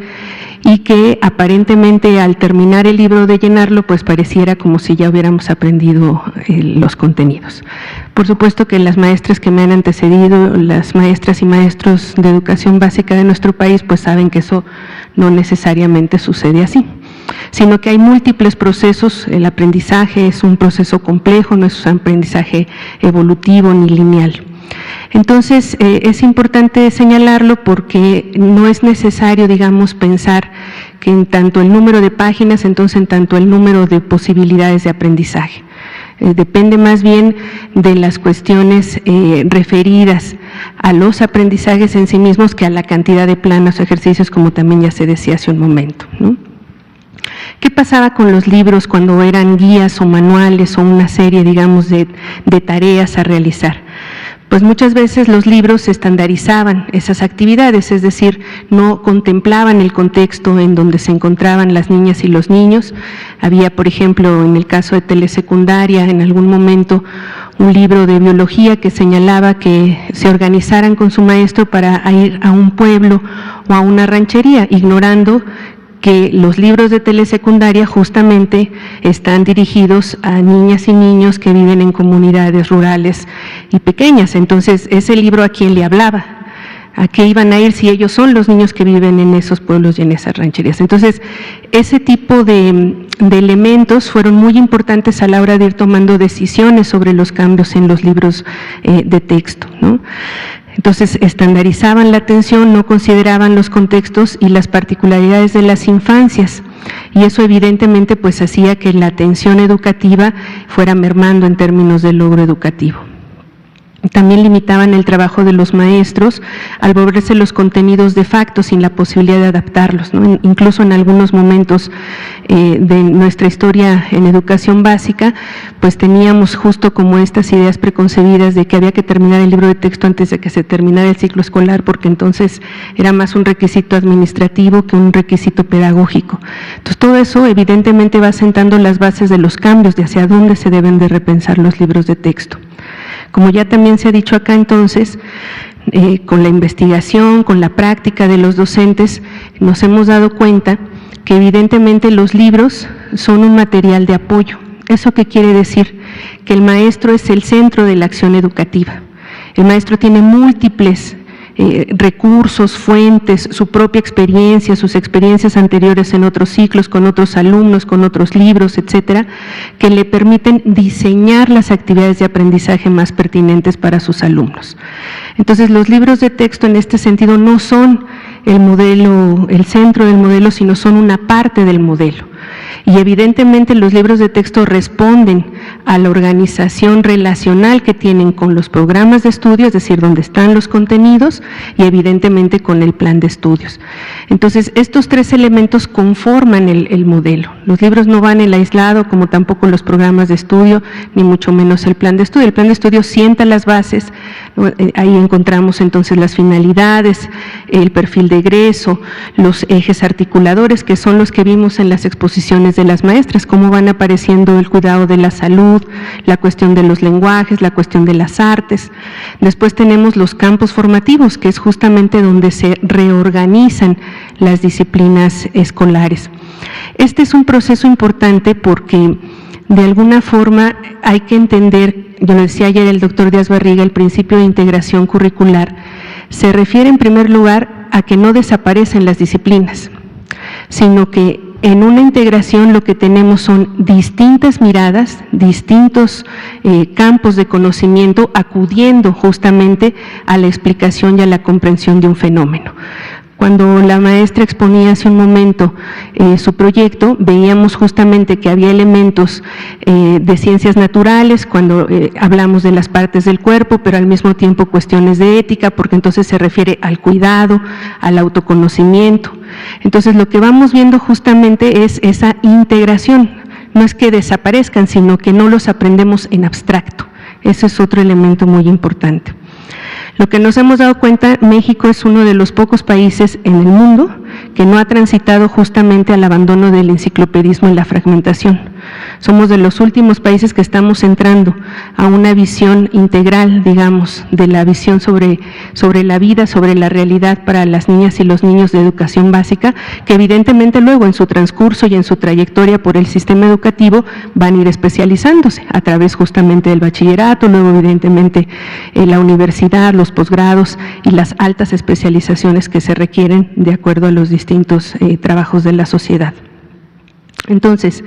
y que aparentemente al terminar el libro de llenarlo pues pareciera como si ya hubiéramos aprendido los contenidos. Por supuesto que las maestras que me han antecedido, las maestras y maestros de educación básica de nuestro país pues saben que eso no necesariamente sucede así, sino que hay múltiples procesos. El aprendizaje es un proceso complejo, no es un aprendizaje evolutivo ni lineal. Entonces, es importante señalarlo porque no es necesario, digamos, pensar que en tanto el número de páginas, entonces en tanto el número de posibilidades de aprendizaje. Depende más bien de las cuestiones referidas a los aprendizajes en sí mismos que a la cantidad de planos o ejercicios, como también ya se decía hace un momento, ¿no? ¿Qué pasaba con los libros cuando eran guías o manuales o una serie, digamos, de tareas a realizar? Pues muchas veces los libros estandarizaban esas actividades, es decir, no contemplaban el contexto en donde se encontraban las niñas y los niños. Había, por ejemplo, en el caso de telesecundaria, en algún momento un libro de biología que señalaba que se organizaran con su maestro para ir a un pueblo o a una ranchería, ignorando que los libros de telesecundaria justamente están dirigidos a niñas y niños que viven en comunidades rurales y pequeñas. Entonces, ese libro, ¿a quién le hablaba? ¿A qué iban a ir si ellos son los niños que viven en esos pueblos y en esas rancherías? Entonces, ese tipo de elementos fueron muy importantes a la hora de ir tomando decisiones sobre los cambios en los libros de texto, ¿no? Entonces, estandarizaban la atención, no consideraban los contextos y las particularidades de las infancias, y eso evidentemente pues hacía que la atención educativa fuera mermando en términos de logro educativo. También limitaban el trabajo de los maestros al volverse los contenidos de facto sin la posibilidad de adaptarlos, ¿no? Incluso en algunos momentos de nuestra historia en educación básica, pues teníamos justo como estas ideas preconcebidas de que había que terminar el libro de texto antes de que se terminara el ciclo escolar, porque entonces era más un requisito administrativo que un requisito pedagógico. Entonces todo eso evidentemente va sentando las bases de los cambios de hacia dónde se deben de repensar los libros de texto. Como ya también se ha dicho acá, entonces, con la investigación, con la práctica de los docentes, nos hemos dado cuenta que evidentemente los libros son un material de apoyo. ¿Eso qué quiere decir? Que el maestro es el centro de la acción educativa. El maestro tiene múltiples recursos, fuentes, su propia experiencia, sus experiencias anteriores en otros ciclos, con otros alumnos, con otros libros, etcétera, que le permiten diseñar las actividades de aprendizaje más pertinentes para sus alumnos. Entonces, los libros de texto en este sentido no son el modelo, el centro del modelo, sino son una parte del modelo. Y evidentemente los libros de texto responden a la organización relacional que tienen con los programas de estudio, es decir, donde están los contenidos, y evidentemente con el plan de estudios. Entonces, estos tres elementos conforman el modelo. Los libros no van en el aislado, como tampoco los programas de estudio, ni mucho menos el plan de estudio. El plan de estudio sienta las bases, ¿no? Ahí encontramos entonces las finalidades, el perfil de egreso, los ejes articuladores, que son los que vimos en las exposiciones de las maestras, cómo van apareciendo el cuidado de la salud, la cuestión de los lenguajes, la cuestión de las artes. Después tenemos los campos formativos, que es justamente donde se reorganizan las disciplinas escolares. Este es un proceso importante porque de alguna forma hay que entender, yo lo decía ayer el doctor Díaz Barriga, el principio de integración curricular se refiere en primer lugar a que no desaparecen las disciplinas, sino que en una integración lo que tenemos son distintas miradas, distintos campos de conocimiento acudiendo justamente a la explicación y a la comprensión de un fenómeno. Cuando la maestra exponía hace un momento su proyecto, veíamos justamente que había elementos de ciencias naturales, cuando hablamos de las partes del cuerpo, pero al mismo tiempo cuestiones de ética, porque entonces se refiere al cuidado, al autoconocimiento. Entonces lo que vamos viendo justamente es esa integración, no es que desaparezcan, sino que no los aprendemos en abstracto. Ese es otro elemento muy importante. Lo que nos hemos dado cuenta, México es uno de los pocos países en el mundo que no ha transitado justamente al abandono del enciclopedismo y la fragmentación. Somos de los últimos países que estamos entrando a una visión integral, digamos, de la visión sobre la vida, sobre la realidad para las niñas y los niños de educación básica, que evidentemente luego en su transcurso y en su trayectoria por el sistema educativo van a ir especializándose a través justamente del bachillerato, luego evidentemente la universidad, los posgrados y las altas especializaciones que se requieren de acuerdo a los distintos trabajos de la sociedad. Entonces,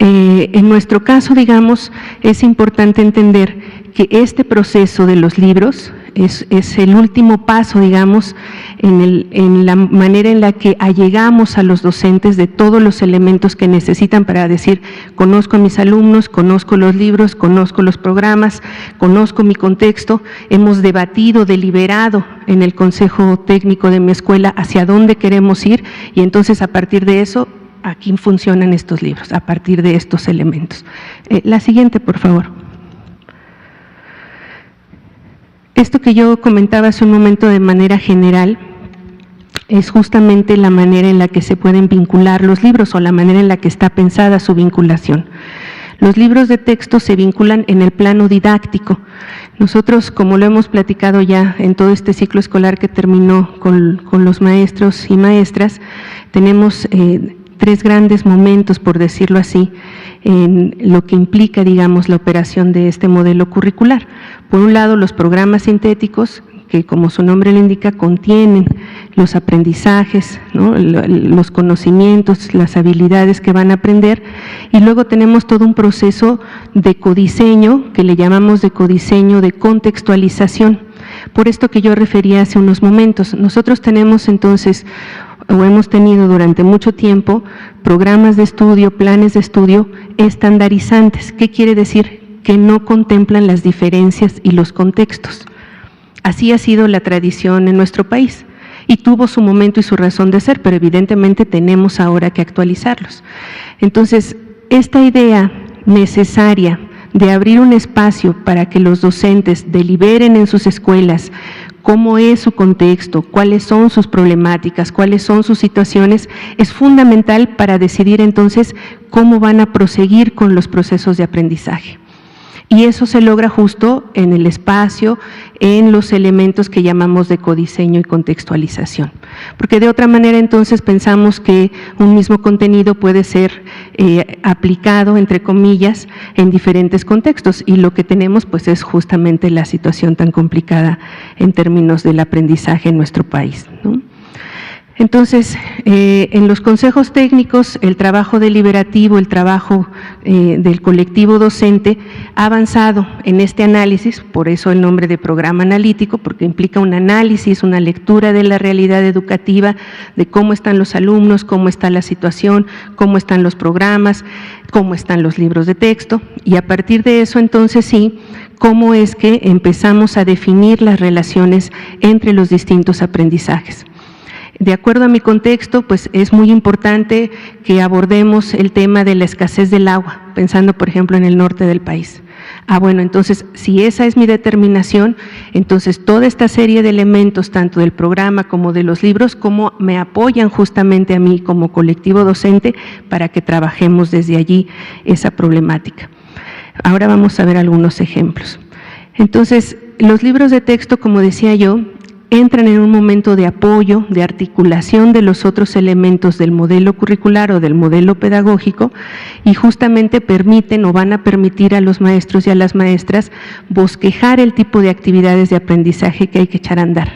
en nuestro caso, digamos, es importante entender que este proceso de los libros es el último paso, digamos, en la manera en la que allegamos a los docentes de todos los elementos que necesitan para decir, conozco a mis alumnos, conozco los libros, conozco los programas, conozco mi contexto, hemos debatido, deliberado en el consejo técnico de mi escuela hacia dónde queremos ir y entonces a partir de eso, aquí funcionan estos libros, a partir de estos elementos. La siguiente, por favor. Esto que yo comentaba hace un momento de manera general es justamente la manera en la que se pueden vincular los libros o la manera en la que está pensada su vinculación. Los libros de texto se vinculan en el plano didáctico. Nosotros, como lo hemos platicado ya en todo este ciclo escolar que terminó con los maestros y maestras, tenemos 3 grandes momentos, por decirlo así, en lo que implica, digamos, la operación de este modelo curricular. Por un lado, los programas sintéticos, que como su nombre lo indica, contienen los aprendizajes, ¿no?, los conocimientos, las habilidades que van a aprender, y luego tenemos todo un proceso de codiseño, que le llamamos de codiseño de contextualización. Por esto que yo refería hace unos momentos, nosotros tenemos entonces o hemos tenido durante mucho tiempo programas de estudio, planes de estudio estandarizantes. ¿Qué quiere decir? Que no contemplan las diferencias y los contextos. Así ha sido la tradición en nuestro país y tuvo su momento y su razón de ser, pero evidentemente tenemos ahora que actualizarlos. Entonces, esta idea necesaria de abrir un espacio para que los docentes deliberen en sus escuelas cómo es su contexto, cuáles son sus problemáticas, cuáles son sus situaciones, es fundamental para decidir entonces cómo van a proseguir con los procesos de aprendizaje. Y eso se logra justo en el espacio, en los elementos que llamamos de codiseño y contextualización. Porque de otra manera entonces pensamos que un mismo contenido puede ser aplicado, entre comillas, en diferentes contextos y lo que tenemos pues es justamente la situación tan complicada en términos del aprendizaje en nuestro país, ¿no? Entonces, en los consejos técnicos, el trabajo deliberativo, el trabajo del colectivo docente ha avanzado en este análisis, por eso el nombre de programa analítico, porque implica un análisis, una lectura de la realidad educativa, de cómo están los alumnos, cómo está la situación, cómo están los programas, cómo están los libros de texto, y a partir de eso entonces sí, cómo es que empezamos a definir las relaciones entre los distintos aprendizajes. De acuerdo a mi contexto, pues es muy importante que abordemos el tema de la escasez del agua, pensando por ejemplo en el norte del país. Bueno, entonces si esa es mi determinación, entonces toda esta serie de elementos, tanto del programa como de los libros, cómo me apoyan justamente a mí como colectivo docente para que trabajemos desde allí esa problemática. Ahora vamos a ver algunos ejemplos. Entonces, los libros de texto, como decía yo, entran en un momento de apoyo, de articulación de los otros elementos del modelo curricular o del modelo pedagógico y justamente permiten o van a permitir a los maestros y a las maestras bosquejar el tipo de actividades de aprendizaje que hay que echar a andar.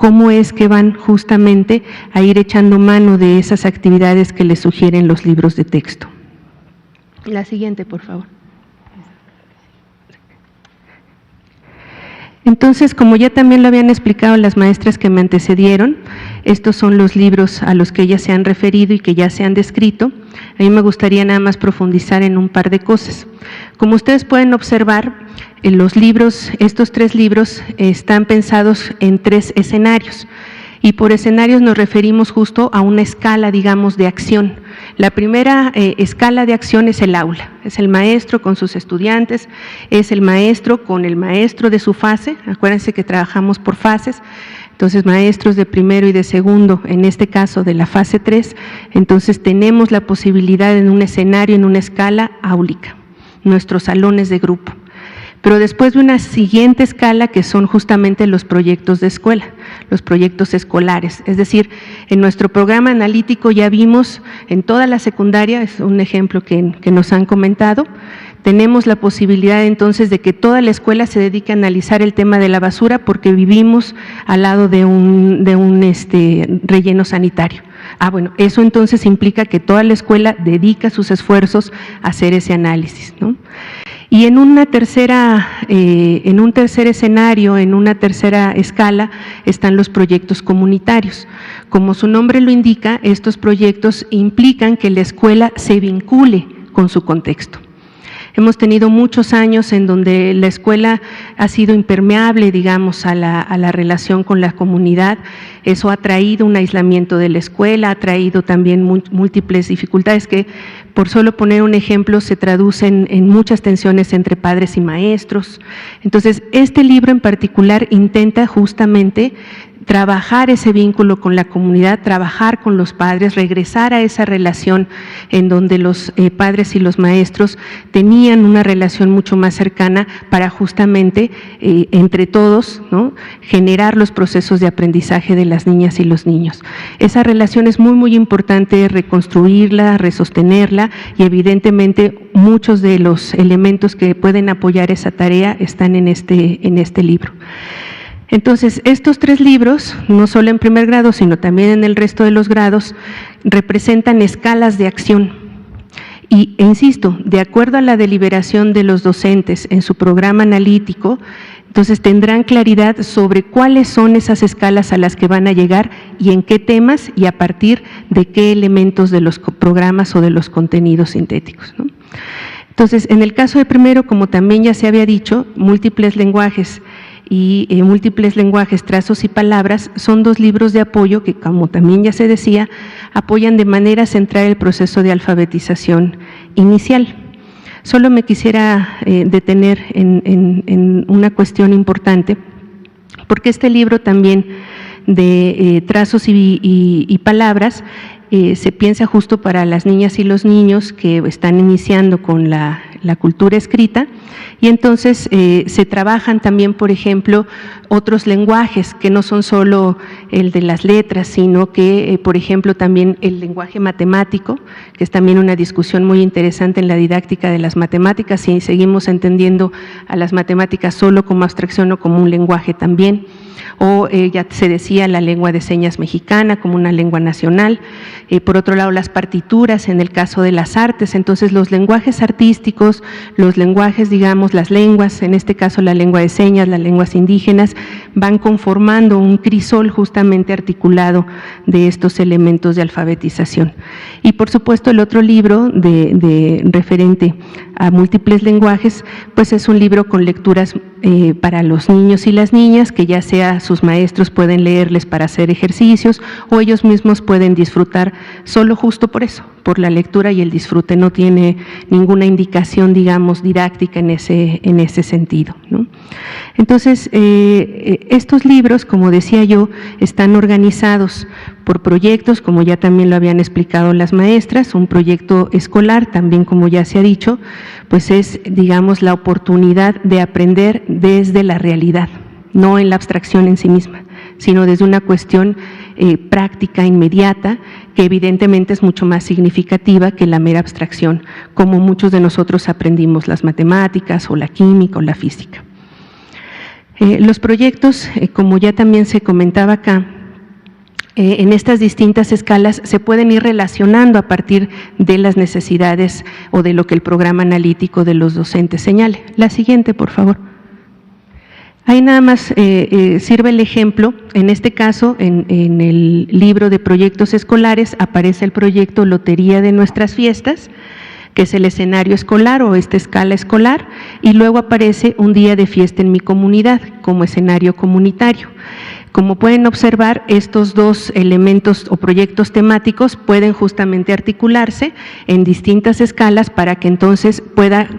cómo es que van justamente a ir echando mano de esas actividades que les sugieren los libros de texto. La siguiente, por favor. Entonces, como ya también lo habían explicado las maestras que me antecedieron, estos son los libros a los que ellas se han referido y que ya se han descrito. A mí me gustaría nada más profundizar en un par de cosas. Como ustedes pueden observar, los libros, estos 3 libros están pensados en 3 escenarios. Y por escenarios nos referimos justo a una escala, digamos, de acción. La primera escala de acción es el aula, es el maestro con sus estudiantes, es el maestro con el maestro de su fase. Acuérdense que trabajamos por fases, entonces maestros de primero y de segundo, en este caso de la fase 3, entonces tenemos la posibilidad en un escenario, en una escala áulica, nuestros salones de grupo. Pero después de una siguiente escala que son justamente los proyectos de escuela, los proyectos escolares. Es decir, en nuestro programa analítico ya vimos en toda la secundaria, es un ejemplo que nos han comentado, tenemos la posibilidad entonces de que toda la escuela se dedique a analizar el tema de la basura porque vivimos al lado de un relleno sanitario. Bueno, eso entonces implica que toda la escuela dedica sus esfuerzos a hacer ese análisis, ¿no? Y en un tercer escenario, en una tercera escala, están los proyectos comunitarios. Como su nombre lo indica, estos proyectos implican que la escuela se vincule con su contexto. Hemos tenido muchos años en donde la escuela ha sido impermeable, digamos, a la relación con la comunidad. Eso ha traído un aislamiento de la escuela, ha traído también múltiples dificultades que, por solo poner un ejemplo, se traducen en muchas tensiones entre padres y maestros. Entonces, este libro en particular intenta justamente trabajar ese vínculo con la comunidad, trabajar con los padres, regresar a esa relación en donde los padres y los maestros tenían una relación mucho más cercana para justamente entre todos, ¿no?, generar los procesos de aprendizaje de las niñas y los niños. Esa relación es muy, muy importante reconstruirla, resostenerla y evidentemente muchos de los elementos que pueden apoyar esa tarea están en este libro. Entonces, estos 3 libros, no solo en primer grado, sino también en el resto de los grados, representan escalas de acción. E insisto, de acuerdo a la deliberación de los docentes en su programa analítico, entonces tendrán claridad sobre cuáles son esas escalas a las que van a llegar y en qué temas y a partir de qué elementos de los programas o de los contenidos sintéticos, ¿no? Entonces, en el caso de primero, como también ya se había dicho, múltiples lenguajes y múltiples lenguajes, trazos y palabras son 2 libros de apoyo que, como también ya se decía, apoyan de manera central el proceso de alfabetización inicial. Solo me quisiera detener en una cuestión importante, porque este libro también de trazos y palabras se piensa justo para las niñas y los niños que están iniciando con la cultura escrita y entonces se trabajan también, por ejemplo, otros lenguajes que no son solo el de las letras, sino que, por ejemplo, también el lenguaje matemático, que es también una discusión muy interesante en la didáctica de las matemáticas, si seguimos entendiendo a las matemáticas solo como abstracción o como un lenguaje también. O ya se decía la lengua de señas mexicana como una lengua nacional, por otro lado las partituras en el caso de las artes, entonces los lenguajes artísticos, los lenguajes, digamos, las lenguas, en este caso la lengua de señas, las lenguas indígenas, van conformando un crisol justamente articulado de estos elementos de alfabetización. Y por supuesto el otro libro de referente a múltiples lenguajes, pues es un libro con lecturas para los niños y las niñas, que ya sea sus maestros pueden leerles para hacer ejercicios o ellos mismos pueden disfrutar solo justo por eso, por la lectura y el disfrute, no tiene ninguna indicación, digamos, didáctica en ese sentido, ¿no? Entonces, estos libros, como decía yo, están organizados por proyectos, como ya también lo habían explicado las maestras. Un proyecto escolar, también como ya se ha dicho, pues es, digamos, la oportunidad de aprender desde la realidad, no en la abstracción en sí misma, sino desde una cuestión práctica, inmediata, que evidentemente es mucho más significativa que la mera abstracción, como muchos de nosotros aprendimos las matemáticas o la química o la física. Los proyectos, como ya también se comentaba acá, en estas distintas escalas se pueden ir relacionando a partir de las necesidades o de lo que el programa analítico de los docentes señale. La siguiente, por favor. Ahí nada más sirve el ejemplo. En este caso, en el libro de proyectos escolares aparece el proyecto Lotería de Nuestras Fiestas, que es el escenario escolar o esta escala escolar, y luego aparece Un Día de Fiesta en mi Comunidad como escenario comunitario. Como pueden observar, estos dos elementos o proyectos temáticos pueden justamente articularse en distintas escalas para que entonces pueda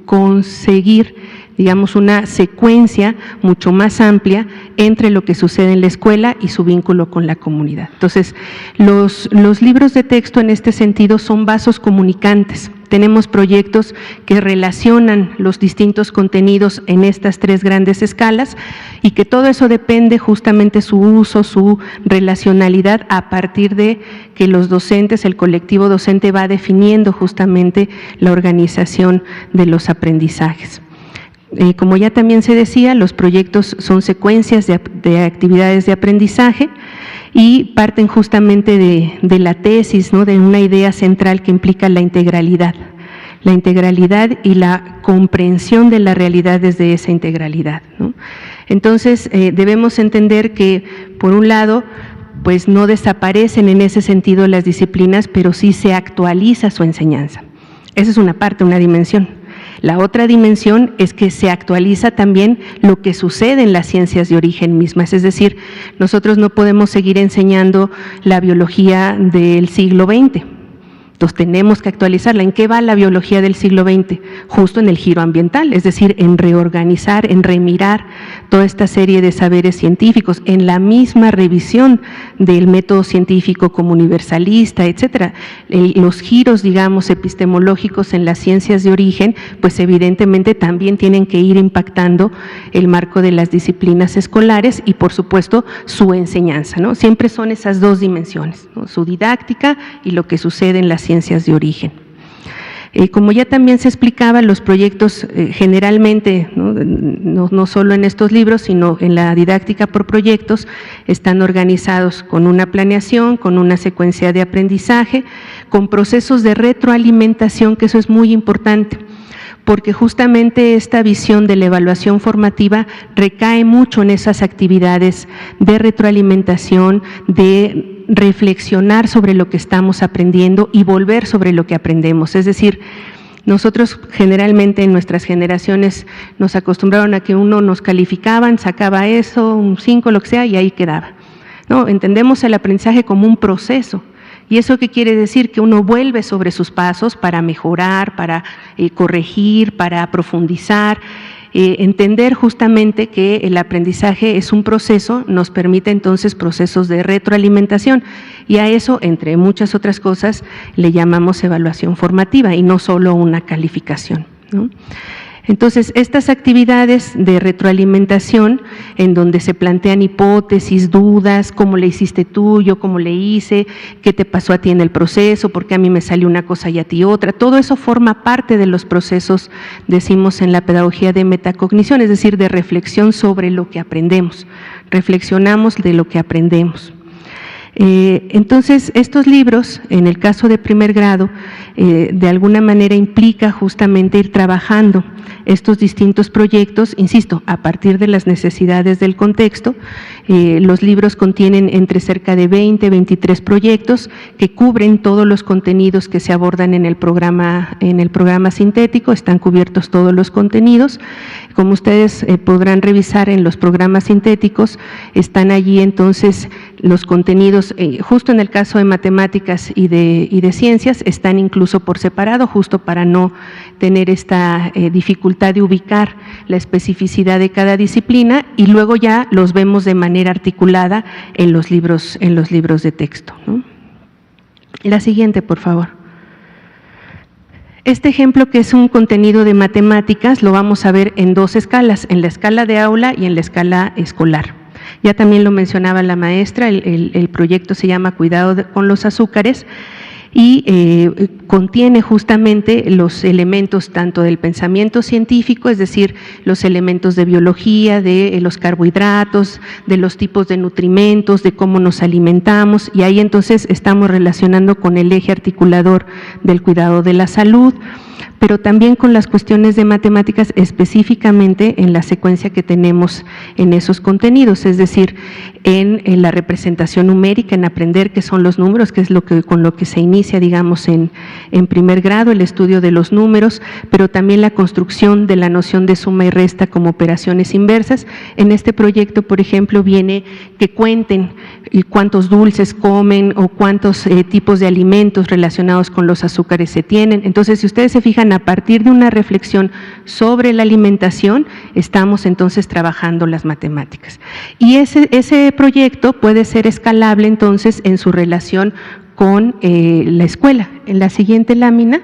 conseguir, digamos, una secuencia mucho más amplia entre lo que sucede en la escuela y su vínculo con la comunidad. Entonces, los libros de texto en este sentido son vasos comunicantes. Tenemos proyectos que relacionan los distintos contenidos en estas tres grandes escalas y que todo eso depende justamente su uso, su relacionalidad a partir de que los docentes, el colectivo docente va definiendo justamente la organización de los aprendizajes. Como ya también se decía, los proyectos son secuencias de actividades de aprendizaje y parten justamente de la tesis, ¿no?, de una idea central que implica la integralidad y la comprensión de la realidad desde esa integralidad, ¿no? Entonces, debemos entender que, por un lado, pues no desaparecen en ese sentido las disciplinas, pero sí se actualiza su enseñanza. Esa es una parte, una dimensión. La otra dimensión es que se actualiza también lo que sucede en las ciencias de origen mismas, es decir, nosotros no podemos seguir enseñando la biología del siglo XX. Entonces tenemos que actualizarla. ¿En qué va la biología del siglo XX? Justo en el giro ambiental, es decir, en reorganizar, en remirar toda esta serie de saberes científicos, en la misma revisión del método científico como universalista, etcétera. Los giros, digamos, epistemológicos en las ciencias de origen, pues evidentemente también tienen que ir impactando el marco de las disciplinas escolares y, por supuesto, su enseñanza, ¿no? Siempre son esas dos dimensiones, ¿no?, su didáctica y lo que sucede en las ciencias de origen. Como ya también se explicaba, los proyectos generalmente, no solo en estos libros, sino en la didáctica por proyectos, están organizados con una planeación, con una secuencia de aprendizaje, con procesos de retroalimentación, que eso es muy importante, porque justamente esta visión de la evaluación formativa recae mucho en esas actividades de retroalimentación, de reflexionar sobre lo que estamos aprendiendo y volver sobre lo que aprendemos. Es decir, nosotros generalmente en nuestras generaciones nos acostumbraron a que uno nos calificaban, sacaba eso, un 5, lo que sea, y ahí quedaba. No, entendemos el aprendizaje como un proceso. ¿Y eso qué quiere decir? Que uno vuelve sobre sus pasos para mejorar, para corregir, para profundizar. Entender justamente que el aprendizaje es un proceso, nos permite entonces procesos de retroalimentación y a eso, entre muchas otras cosas, le llamamos evaluación formativa y no solo una calificación, ¿no? Entonces, estas actividades de retroalimentación en donde se plantean hipótesis, dudas, cómo le hiciste tú, yo cómo le hice, qué te pasó a ti en el proceso, por qué a mí me salió una cosa y a ti otra, todo eso forma parte de los procesos, decimos en la pedagogía de metacognición, es decir, de reflexión sobre lo que aprendemos, reflexionamos de lo que aprendemos. Entonces, estos libros, en el caso de primer grado, de alguna manera implica justamente ir trabajando estos distintos proyectos, insisto, a partir de las necesidades del contexto. Los libros contienen entre cerca de 20, 23 proyectos que cubren todos los contenidos que se abordan en el programa sintético, están cubiertos todos los contenidos. Como ustedes podrán revisar en los programas sintéticos, están allí entonces los contenidos, justo en el caso de matemáticas y de ciencias, están incluso por separado, justo para no tener esta dificultad de ubicar la especificidad de cada disciplina, y luego ya los vemos de manera articulada en los libros de texto, ¿no? La siguiente, por favor. Este ejemplo, que es un contenido de matemáticas, lo vamos a ver en dos escalas, en la escala de aula y en la escala escolar. Ya también lo mencionaba la maestra, el proyecto se llama Cuidado con los azúcares, y contiene justamente los elementos tanto del pensamiento científico, es decir, los elementos de biología, de los carbohidratos, de los tipos de nutrimentos, de cómo nos alimentamos, y ahí entonces estamos relacionando con el eje articulador del cuidado de la salud, pero también con las cuestiones de matemáticas, específicamente en la secuencia que tenemos en esos contenidos, es decir, en la representación numérica, en aprender qué son los números, que es con lo que se inicia, digamos, en primer grado, el estudio de los números, pero también la construcción de la noción de suma y resta como operaciones inversas. En este proyecto, por ejemplo, viene que cuenten cuántos dulces comen o cuántos tipos de alimentos relacionados con los azúcares se tienen. Entonces, si ustedes se fijan, a partir de una reflexión sobre la alimentación, estamos entonces trabajando las matemáticas. Y ese proyecto puede ser escalable entonces en su relación con la escuela. En la siguiente lámina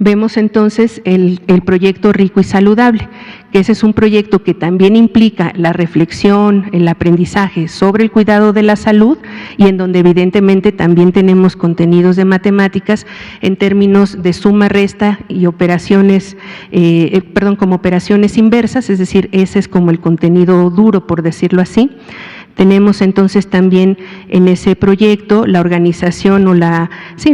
vemos entonces el proyecto Rico y Saludable, que ese es un proyecto que también implica la reflexión, el aprendizaje sobre el cuidado de la salud, y en donde evidentemente también tenemos contenidos de en términos de suma, resta y operaciones, como operaciones inversas, es decir, ese es como el contenido duro, por decirlo así. Tenemos entonces también en ese proyecto la organización la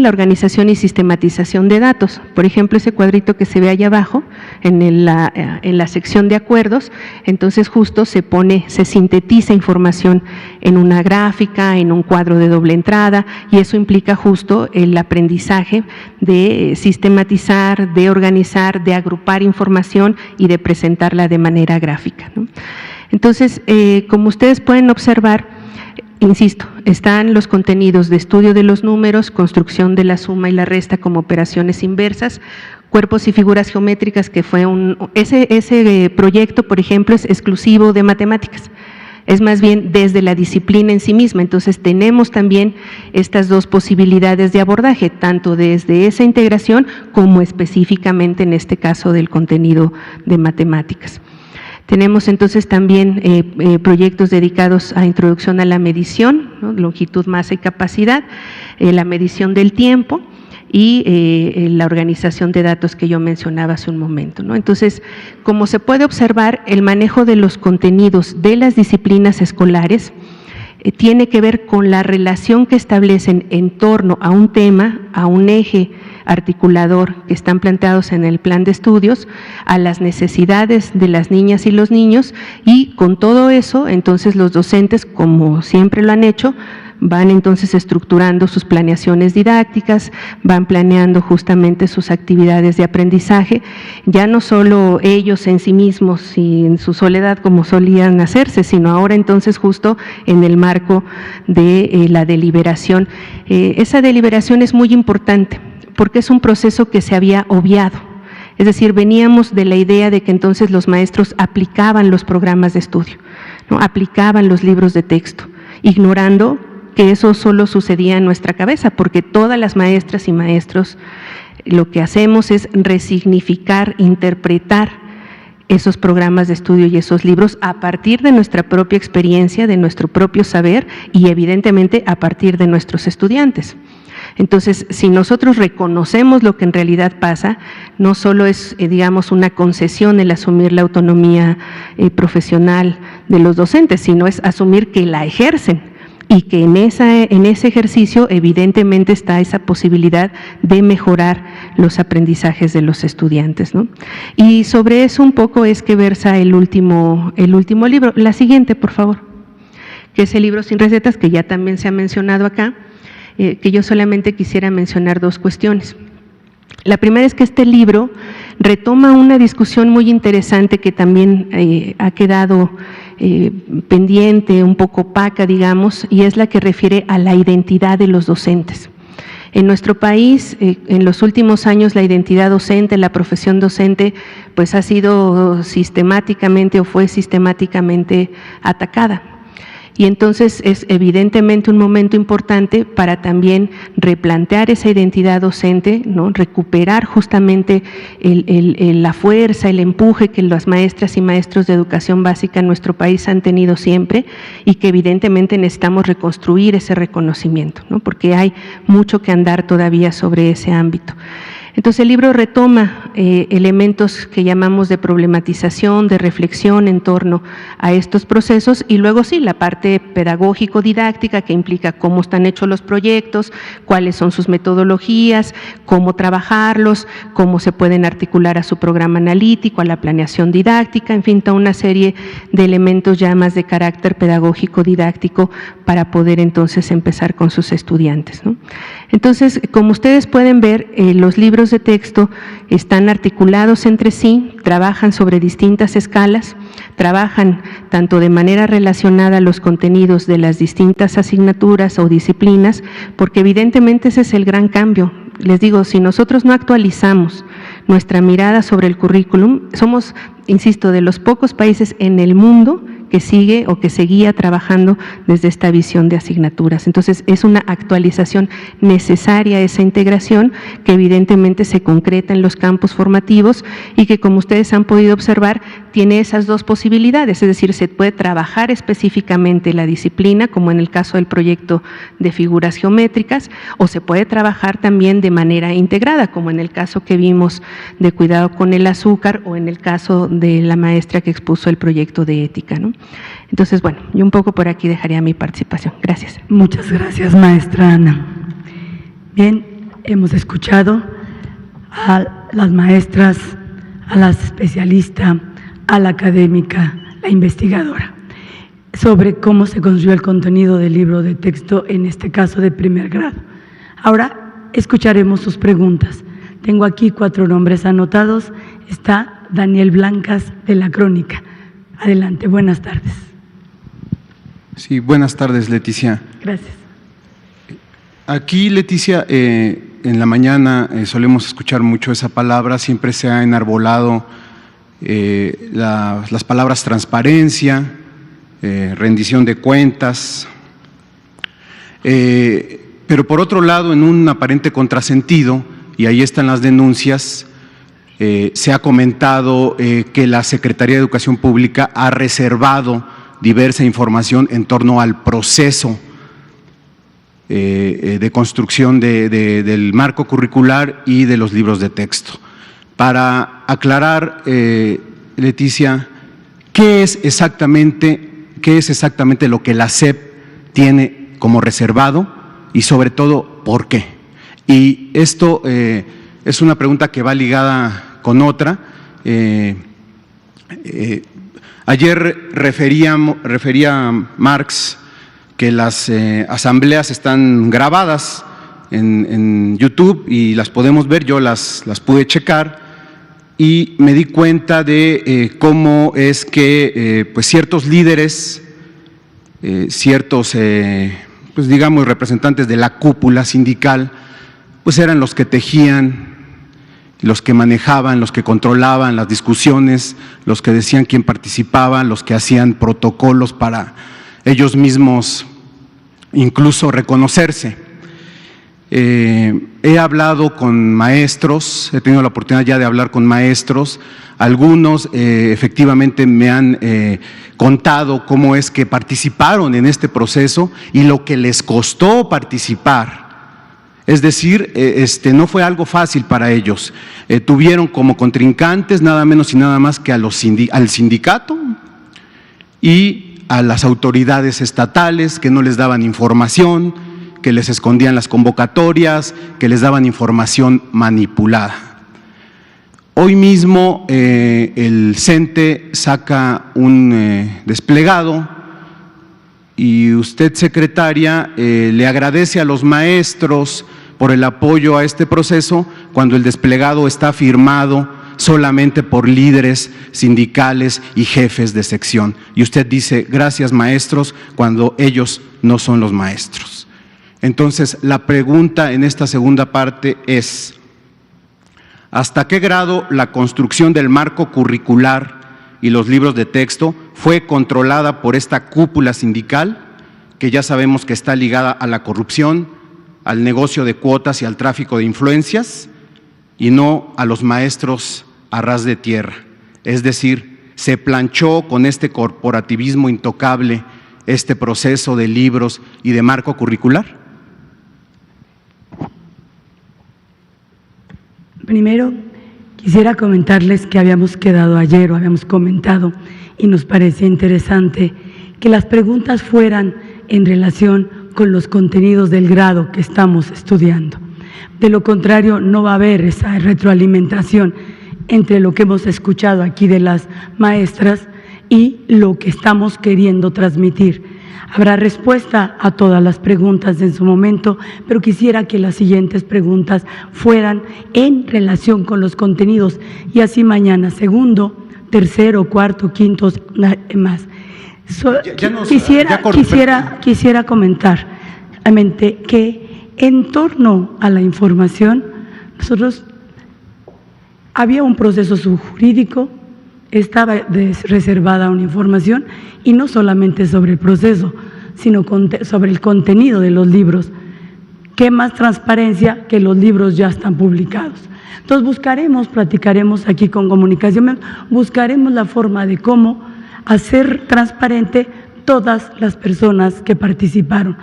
organización y sistematización de datos. Por ejemplo, ese cuadrito que se ve allá abajo en la sección de acuerdos, entonces justo se sintetiza información en una gráfica, en un cuadro de doble entrada, y eso implica justo el aprendizaje de sistematizar, de organizar, de agrupar información y de presentarla de manera gráfica, ¿no? Entonces, como ustedes pueden observar, insisto, están los contenidos de estudio de los números, construcción de la suma y la resta como operaciones inversas, cuerpos y figuras geométricas, que fue ese proyecto, por ejemplo, es exclusivo de matemáticas. Es más bien desde la disciplina en sí misma. Entonces tenemos también estas dos posibilidades de abordaje, tanto desde esa integración como específicamente en este caso del contenido de matemáticas. Tenemos entonces también proyectos dedicados a introducción a la medición, ¿no? Longitud, masa y capacidad, la medición del tiempo y la organización de datos que yo mencionaba hace un momento, ¿no? Entonces, como se puede observar, el manejo de los contenidos de las disciplinas escolares tiene que ver con la relación que establecen en torno a un tema, a un eje articulador que están planteados en el plan de estudios, a las necesidades de las niñas y los niños, y con todo eso, entonces los docentes, como siempre lo han hecho, van entonces estructurando sus planeaciones didácticas, van planeando justamente sus actividades de aprendizaje, ya no solo ellos en sí mismos y en su soledad como solían hacerse, sino ahora entonces justo en el marco de la deliberación. Esa deliberación es muy importante porque es un proceso que se había obviado. Es decir, veníamos de la idea de que entonces los maestros aplicaban los programas de estudio, ¿no? Aplicaban los libros de texto, ignorando que eso solo sucedía en nuestra cabeza, porque todas las maestras y maestros lo que hacemos es resignificar, interpretar esos programas de estudio y esos libros a partir de nuestra propia experiencia, de nuestro propio saber y evidentemente a partir de nuestros estudiantes. Entonces, si nosotros reconocemos lo que en realidad pasa, no solo es, digamos, una concesión el asumir la autonomía profesional de los docentes, sino es asumir que la ejercen y que en ese ejercicio evidentemente está esa posibilidad de mejorar los aprendizajes de los estudiantes, ¿no? Y sobre eso un poco es que versa el último libro. La siguiente, por favor, que es el libro Sin Recetas, que ya también se ha mencionado acá. Que yo solamente quisiera mencionar dos cuestiones. La primera es que este libro retoma una discusión muy interesante que también ha quedado pendiente, un poco opaca, digamos, y es la que refiere a la identidad de los docentes. En nuestro país, en los últimos años, la identidad docente, la profesión docente, pues ha sido sistemáticamente o fue sistemáticamente atacada. Y entonces es evidentemente un momento importante para también replantear esa identidad docente, ¿no? Recuperar justamente la fuerza, el empuje que las maestras y maestros de educación básica en nuestro país han tenido siempre y que evidentemente necesitamos reconstruir ese reconocimiento, ¿no? Porque hay mucho que andar todavía sobre ese ámbito. Entonces el libro retoma elementos que llamamos de problematización, de reflexión en torno a estos procesos y luego sí, la parte pedagógico-didáctica que implica cómo están hechos los proyectos, cuáles son sus metodologías, cómo trabajarlos, cómo se pueden articular a su programa analítico, a la planeación didáctica, en fin, toda una serie de elementos ya más de carácter pedagógico-didáctico para poder entonces empezar con sus estudiantes, ¿no? Entonces, como ustedes pueden ver, los libros de texto están articulados entre sí, trabajan sobre distintas escalas, trabajan tanto de manera relacionada a los contenidos de las distintas asignaturas o disciplinas, porque evidentemente ese es el gran cambio. Les digo, si nosotros no actualizamos nuestra mirada sobre el currículum, somos, insisto, de los pocos países en el mundo que sigue o que seguía trabajando desde esta visión de asignaturas. Entonces, es una actualización necesaria esa integración que evidentemente se concreta en los campos formativos y que, como ustedes han podido observar, tiene esas dos posibilidades, es decir, se puede trabajar específicamente la disciplina, como en el caso del proyecto de figuras geométricas, o se puede trabajar también de manera integrada, como en el caso que vimos de cuidado con el azúcar o en el caso de la maestra que expuso el proyecto de ética, ¿no? Entonces, bueno, yo un poco por aquí dejaría mi participación. Gracias. Muchas gracias, maestra Ana. Bien, hemos escuchado a las maestras, a la especialista, a la académica, la investigadora, sobre cómo se construyó el contenido del libro de texto, en este caso de primer grado. Ahora escucharemos sus preguntas. Tengo aquí 4 nombres anotados. Está Daniel Blancas, de La Crónica. Adelante, buenas tardes. Sí, buenas tardes, Leticia. Gracias. Aquí, Leticia, en la mañana solemos escuchar mucho esa palabra, siempre se ha enarbolado las palabras transparencia, rendición de cuentas, pero por otro lado, en un aparente contrasentido, y ahí están las denuncias, se ha comentado que la Secretaría de Educación Pública ha reservado diversa información en torno al proceso de construcción del marco curricular y de los libros de texto. Para aclarar, Leticia, ¿qué es exactamente lo que la SEP tiene como reservado y sobre todo por qué? Y esto es una pregunta que va ligada con otra. Ayer refería Marx que las asambleas están grabadas en YouTube y las podemos ver, yo las pude checar y me di cuenta de cómo es que pues ciertos líderes, ciertos pues digamos representantes de la cúpula sindical, pues eran los que tejían, los que manejaban, los que controlaban las discusiones, los que decían quién participaba, los que hacían protocolos para ellos mismos incluso reconocerse. He hablado con maestros, he tenido la oportunidad ya de hablar con maestros, algunos efectivamente me han contado cómo es que participaron en este proceso y lo que les costó participar. Es decir, no fue algo fácil para ellos. Tuvieron como contrincantes nada menos y nada más que al sindicato y a las autoridades estatales que no les daban información, que les escondían las convocatorias, que les daban información manipulada. Hoy mismo el CENTE saca un desplegado y usted, secretaria, le agradece a los maestros por el apoyo a este proceso cuando el desplegado está firmado solamente por líderes sindicales y jefes de sección. Y usted dice, gracias maestros, cuando ellos no son los maestros. Entonces, la pregunta en esta segunda parte es, ¿hasta qué grado la construcción del marco curricular y los libros de texto fue controlada por esta cúpula sindical que ya sabemos que está ligada a la corrupción, al negocio de cuotas y al tráfico de influencias, y no a los maestros a ras de tierra. Es decir, se planchó con este corporativismo intocable este proceso de libros y de marco curricular. Primero, quisiera comentarles que habíamos quedado ayer o habíamos comentado y nos parecía interesante que las preguntas fueran en relación con los contenidos del grado que estamos estudiando. De lo contrario, no va a haber esa retroalimentación entre lo que hemos escuchado aquí de las maestras y lo que estamos queriendo transmitir. Habrá respuesta a todas las preguntas en su momento, pero quisiera que las siguientes preguntas fueran en relación con los contenidos y así mañana, segundo, tercero, cuarto, quinto, más. Quisiera comentar realmente que en torno a la información, nosotros había un proceso subjurídico, estaba reservada una información y no solamente sobre el proceso, sino sobre el contenido de los libros. ¿Qué más transparencia que los libros ya están publicados? Entonces platicaremos aquí con comunicación, buscaremos la forma de cómo hacer transparente todas las personas que participaron.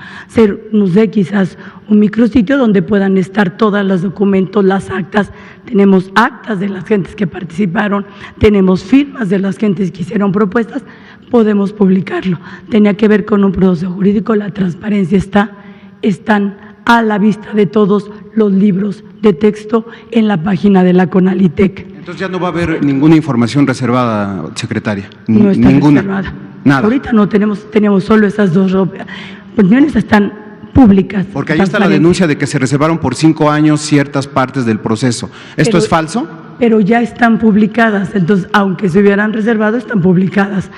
No sé, quizás un micrositio donde puedan estar todos los documentos, las actas. Tenemos actas de las gentes que participaron, tenemos firmas de las gentes que hicieron propuestas, podemos publicarlo. Tenía que ver con un proceso jurídico, la transparencia están a la vista de todos los libros de texto en la página de la CONALITEC. Entonces ya no va a haber ninguna información reservada, secretaria. No está ninguna. Reservada. Nada. Ahorita no tenemos solo esas dos opiniones, están públicas. Porque ahí está la denuncia de que se reservaron por 5 años ciertas partes del proceso. ¿Esto es falso? Pero ya están publicadas, entonces aunque se hubieran reservado, están publicadas.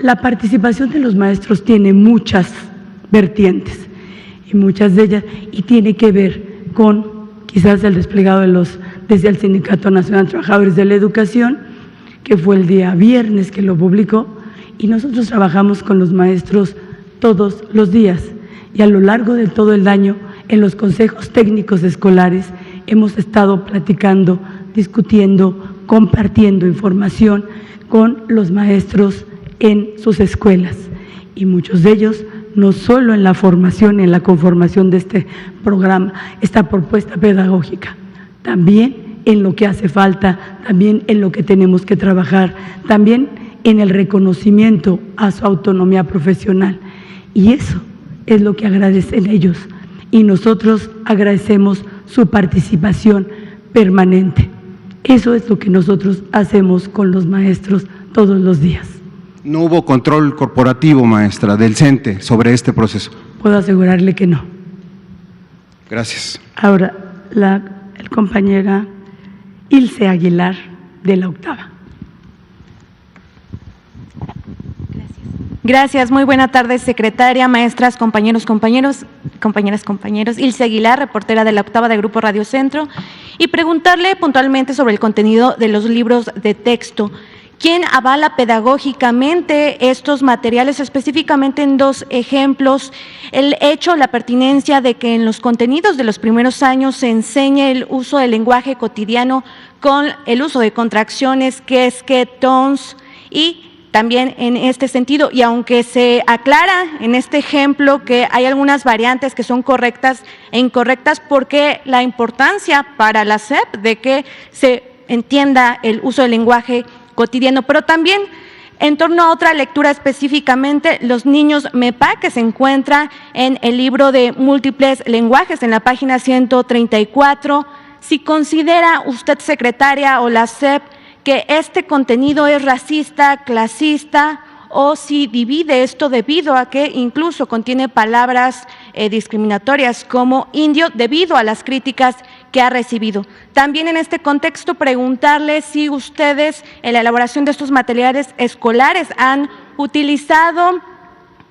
La participación de los maestros tiene muchas vertientes y muchas de ellas, y tiene que ver con quizás el desplegado desde el Sindicato Nacional de Trabajadores de la Educación, que fue el día viernes que lo publicó, y nosotros trabajamos con los maestros todos los días y a lo largo de todo el año en los consejos técnicos escolares hemos estado platicando, discutiendo, compartiendo información con los maestros en sus escuelas, y muchos de ellos no solo en la formación, en la conformación de este programa, esta propuesta pedagógica, también en lo que hace falta, también en lo que tenemos que trabajar, también en el reconocimiento a su autonomía profesional. Y eso es lo que agradecen ellos. Y nosotros agradecemos su participación permanente. Eso es lo que nosotros hacemos con los maestros todos los días. ¿No hubo control corporativo, maestra, del CENTE sobre este proceso? Puedo asegurarle que no. Gracias. Ahora, la compañera Ilse Aguilar, de la octava. Gracias, muy buena tarde, secretaria, maestras, compañeras, compañeros. Ilse Aguilar, reportera de la octava de Grupo Radio Centro, y preguntarle puntualmente sobre el contenido de los libros de texto. ¿Quién avala pedagógicamente estos materiales, específicamente en 2 ejemplos? El hecho, la pertinencia de que en los contenidos de los primeros años se enseñe el uso del lenguaje cotidiano con el uso de contracciones, que, tons, y también en este sentido, y aunque se aclara en este ejemplo que hay algunas variantes que son correctas e incorrectas, ¿por qué la importancia para la SEP de que se entienda el uso del lenguaje cotidiano? Pero también en torno a otra lectura, específicamente los niños MEPA, que se encuentra en el libro de múltiples lenguajes en la página 134, si considera usted, secretaria, o la SEP, que este contenido es racista, clasista, o si divide esto debido a que incluso contiene palabras discriminatorias como indio, debido a las críticas que ha recibido. También en este contexto preguntarle si ustedes en la elaboración de estos materiales escolares han utilizado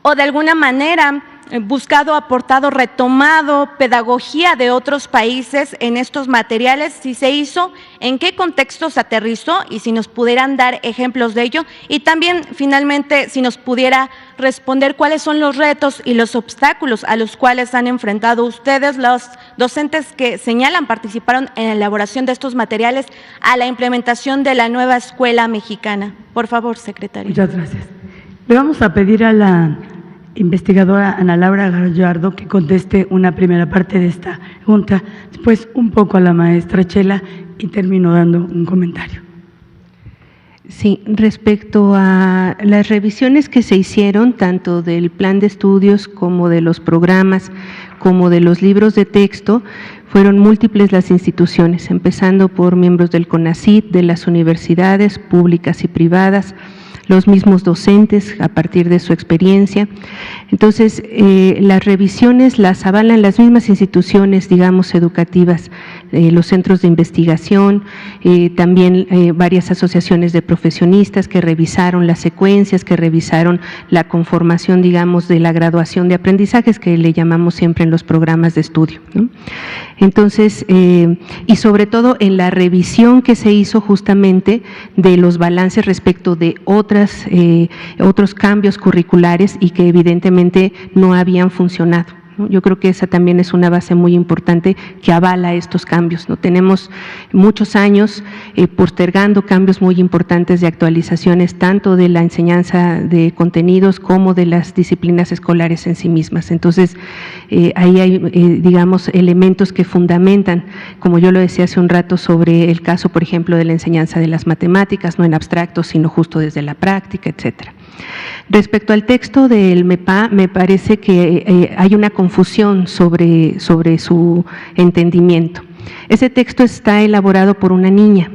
o de alguna manera buscado, aportado, retomado pedagogía de otros países en estos materiales? Si se hizo, ¿en qué contexto se aterrizó? Y si nos pudieran dar ejemplos de ello. Y también, finalmente, si nos pudiera responder cuáles son los retos y los obstáculos a los cuales han enfrentado ustedes, los docentes que señalan participaron en la elaboración de estos materiales, a la implementación de la nueva escuela mexicana. Por favor, secretaria. Muchas gracias. Le vamos a pedir a la investigadora Ana Laura Gallardo que conteste una primera parte de esta pregunta, después un poco a la maestra Chela y termino dando un comentario. Sí, respecto a las revisiones que se hicieron, tanto del plan de estudios como de los programas, como de los libros de texto, fueron múltiples las instituciones, empezando por miembros del CONACYT, de las universidades públicas y privadas, los mismos docentes a partir de su experiencia. Entonces, las revisiones las avalan las mismas instituciones, digamos, educativas, los centros de investigación, también varias asociaciones de profesionistas que revisaron las secuencias, que revisaron la conformación, digamos, de la graduación de aprendizajes que le llamamos siempre en los programas de estudio, ¿no? Entonces, y sobre todo en la revisión que se hizo justamente de los balances respecto de otros cambios curriculares y que evidentemente no habían funcionado. Yo creo que esa también es una base muy importante que avala estos cambios, ¿no? Tenemos muchos años postergando cambios muy importantes de actualizaciones, tanto de la enseñanza de contenidos como de las disciplinas escolares en sí mismas. Entonces, ahí hay, digamos, elementos que fundamentan, como yo lo decía hace un rato, sobre el caso, por ejemplo, de la enseñanza de las matemáticas, no en abstracto, sino justo desde la práctica, etcétera. Respecto al texto del MEPA, me parece que hay una confusión sobre su entendimiento. Ese texto está elaborado por una niña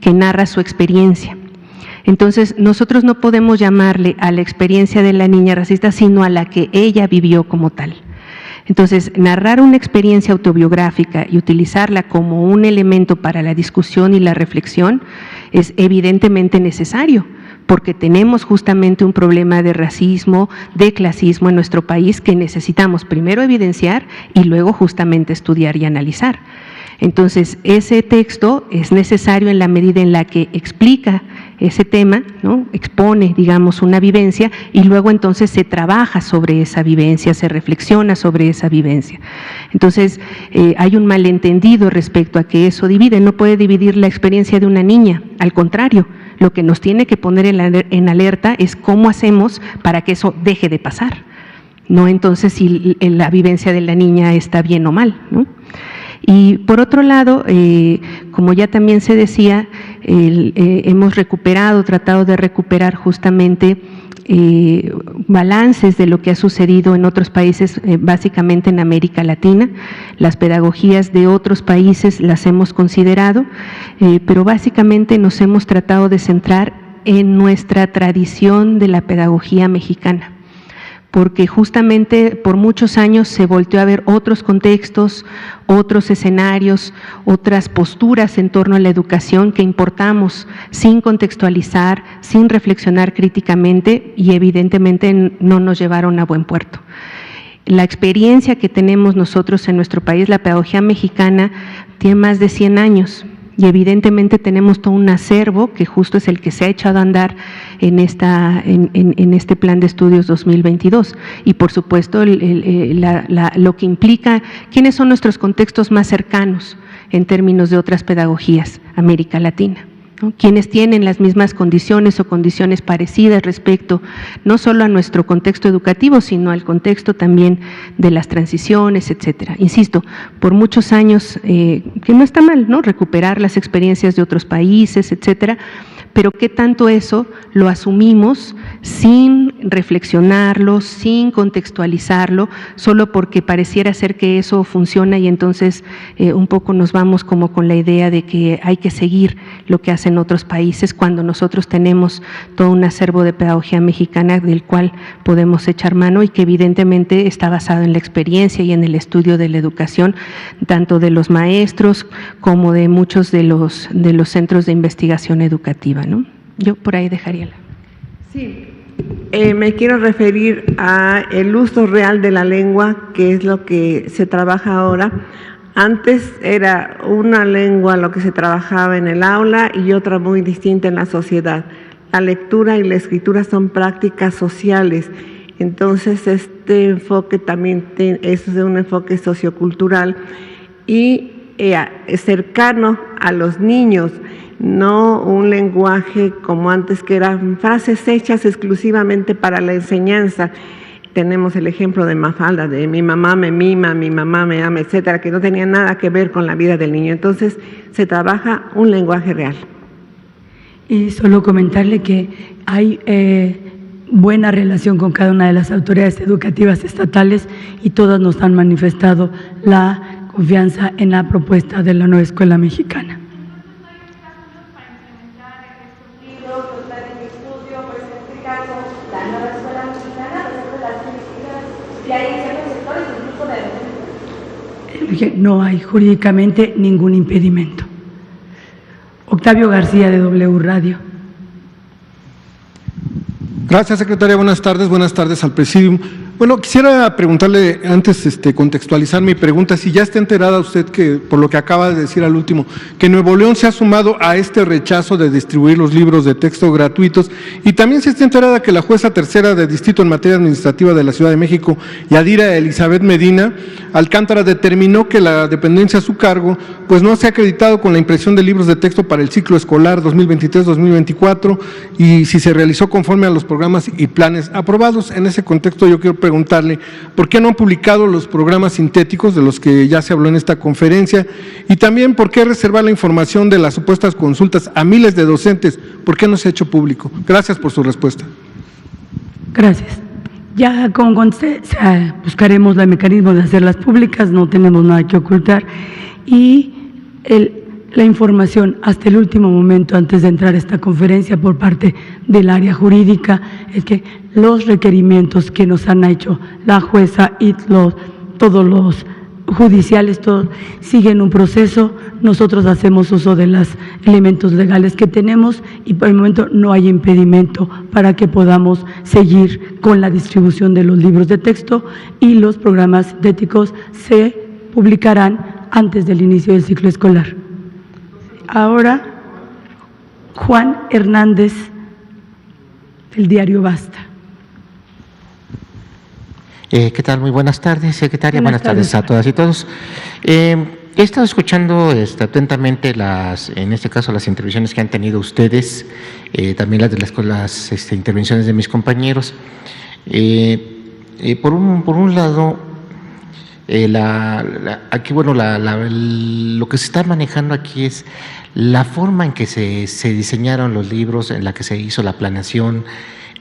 que narra su experiencia. Entonces, nosotros no podemos llamarle a la experiencia de la niña racista, sino a la que ella vivió como tal. Entonces, narrar una experiencia autobiográfica y utilizarla como un elemento para la discusión y la reflexión es evidentemente necesario, porque tenemos justamente un problema de racismo, de clasismo en nuestro país que necesitamos primero evidenciar y luego justamente estudiar y analizar. Entonces, ese texto es necesario en la medida en la que explica ese tema, ¿no? Expone, digamos, una vivencia y luego entonces se trabaja sobre esa vivencia, se reflexiona sobre esa vivencia. Entonces, hay un malentendido respecto a que eso divide, no puede dividir la experiencia de una niña, al contrario, lo que nos tiene que poner en alerta es cómo hacemos para que eso deje de pasar, no entonces si la vivencia de la niña está bien o mal, ¿no? Y por otro lado, como ya también se decía, hemos tratado de recuperar justamente balances de lo que ha sucedido en otros países, básicamente en América Latina. Las pedagogías de otros países las hemos considerado, pero básicamente nos hemos tratado de centrar en nuestra tradición de la pedagogía mexicana, porque justamente por muchos años se volteó a ver otros contextos, otros escenarios, otras posturas en torno a la educación que importamos sin contextualizar, sin reflexionar críticamente y evidentemente no nos llevaron a buen puerto. La experiencia que tenemos nosotros en nuestro país, la pedagogía mexicana, tiene más de 100 años. Y evidentemente tenemos todo un acervo que justo es el que se ha echado a andar en este plan de estudios 2022. Y por supuesto lo que implica, ¿quiénes son nuestros contextos más cercanos en términos de otras pedagogías? América Latina, ¿no? Quienes tienen las mismas condiciones o condiciones parecidas respecto no solo a nuestro contexto educativo, sino al contexto también de las transiciones, etcétera. Insisto, por muchos años, que no está mal, ¿no? Recuperar las experiencias de otros países, etcétera, pero qué tanto eso lo asumimos sin reflexionarlo, sin contextualizarlo, solo porque pareciera ser que eso funciona y entonces un poco nos vamos como con la idea de que hay que seguir lo que hacen otros países cuando nosotros tenemos todo un acervo de pedagogía mexicana del cual podemos echar mano y que evidentemente está basado en la experiencia y en el estudio de la educación, tanto de los maestros como de muchos de los centros de investigación educativa, ¿no? Yo por ahí dejaría. Sí. me quiero referir a el uso real de la lengua, que es lo que se trabaja ahora. Antes era una lengua lo que se trabajaba en el aula y otra muy distinta en la sociedad. La lectura y la escritura son prácticas sociales. Entonces, este enfoque también es un enfoque sociocultural y cercano a los niños, no un lenguaje como antes, que eran frases hechas exclusivamente para la enseñanza. Tenemos el ejemplo de Mafalda, de mi mamá me mima, mi mamá me ama, etcétera, que no tenía nada que ver con la vida del niño. Entonces, se trabaja un lenguaje real. Y solo comentarle que hay buena relación con cada una de las autoridades educativas estatales y todas nos han manifestado la confianza en la propuesta de la nueva escuela mexicana. No hay jurídicamente ningún impedimento. Octavio García, de W Radio. Gracias, secretaria. Buenas tardes al presidium. Bueno, quisiera preguntarle, antes contextualizar mi pregunta, si ya está enterada usted, que por lo que acaba de decir al último, que Nuevo León se ha sumado a este rechazo de distribuir los libros de texto gratuitos, y también si está enterada que la jueza tercera de distrito en materia administrativa de la Ciudad de México, Yadira Elizabeth Medina Alcántara, determinó que la dependencia a su cargo pues no se ha acreditado con la impresión de libros de texto para el ciclo escolar 2023-2024 y si se realizó conforme a los programas y planes aprobados. En ese contexto yo quiero preguntarle por qué no han publicado los programas sintéticos de los que ya se habló en esta conferencia, y también por qué reservar la información de las supuestas consultas a miles de docentes, por qué no se ha hecho público. Gracias por su respuesta. Gracias. Ya con buscaremos el mecanismo de hacerlas públicas, no tenemos nada que ocultar, y la información hasta el último momento antes de entrar a esta conferencia por parte del área jurídica es que los requerimientos que nos han hecho la jueza y todos los judiciales, todos siguen un proceso. Nosotros hacemos uso de los elementos legales que tenemos y por el momento no hay impedimento para que podamos seguir con la distribución de los libros de texto, y los programas sintéticos se publicarán antes del inicio del ciclo escolar. Ahora, Juan Hernández, del diario Basta. ¿Qué tal? Muy buenas tardes, secretaria. Buenas tardes a todas y todos. He estado escuchando atentamente en este caso, las intervenciones que han tenido ustedes, también las de las intervenciones de mis compañeros. Por un lado, aquí, bueno, lo que se está manejando aquí es la forma en que se diseñaron los libros, en la que se hizo la planeación,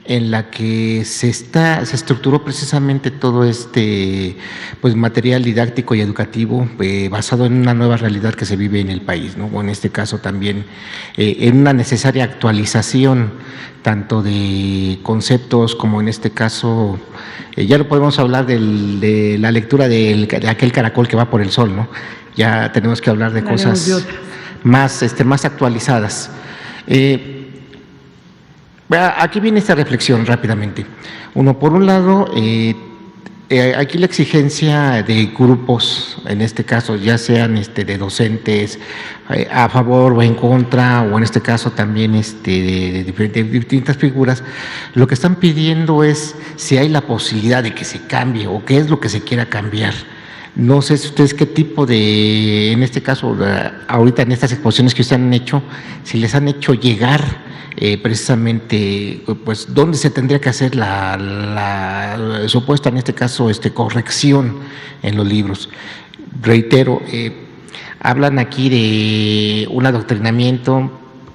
en la que se estructuró precisamente todo pues material didáctico y educativo basado en una nueva realidad que se vive en el país, ¿no? O en este caso también en una necesaria actualización tanto de conceptos como en este caso ya no podemos hablar de la lectura de aquel caracol que va por el sol, ¿no? Ya tenemos que hablar de cosas más actualizadas. Aquí viene esta reflexión rápidamente. Por un lado, aquí la exigencia de grupos, en este caso ya sean de docentes a favor o en contra, o en este caso también de distintas figuras, lo que están pidiendo es si hay la posibilidad de que se cambie o qué es lo que se quiera cambiar. No sé si ustedes qué tipo en este caso, ahorita en estas exposiciones que ustedes han hecho, si les han hecho llegar precisamente, pues, dónde se tendría que hacer la supuesta, en este caso, corrección en los libros. Reitero, hablan aquí de un adoctrinamiento,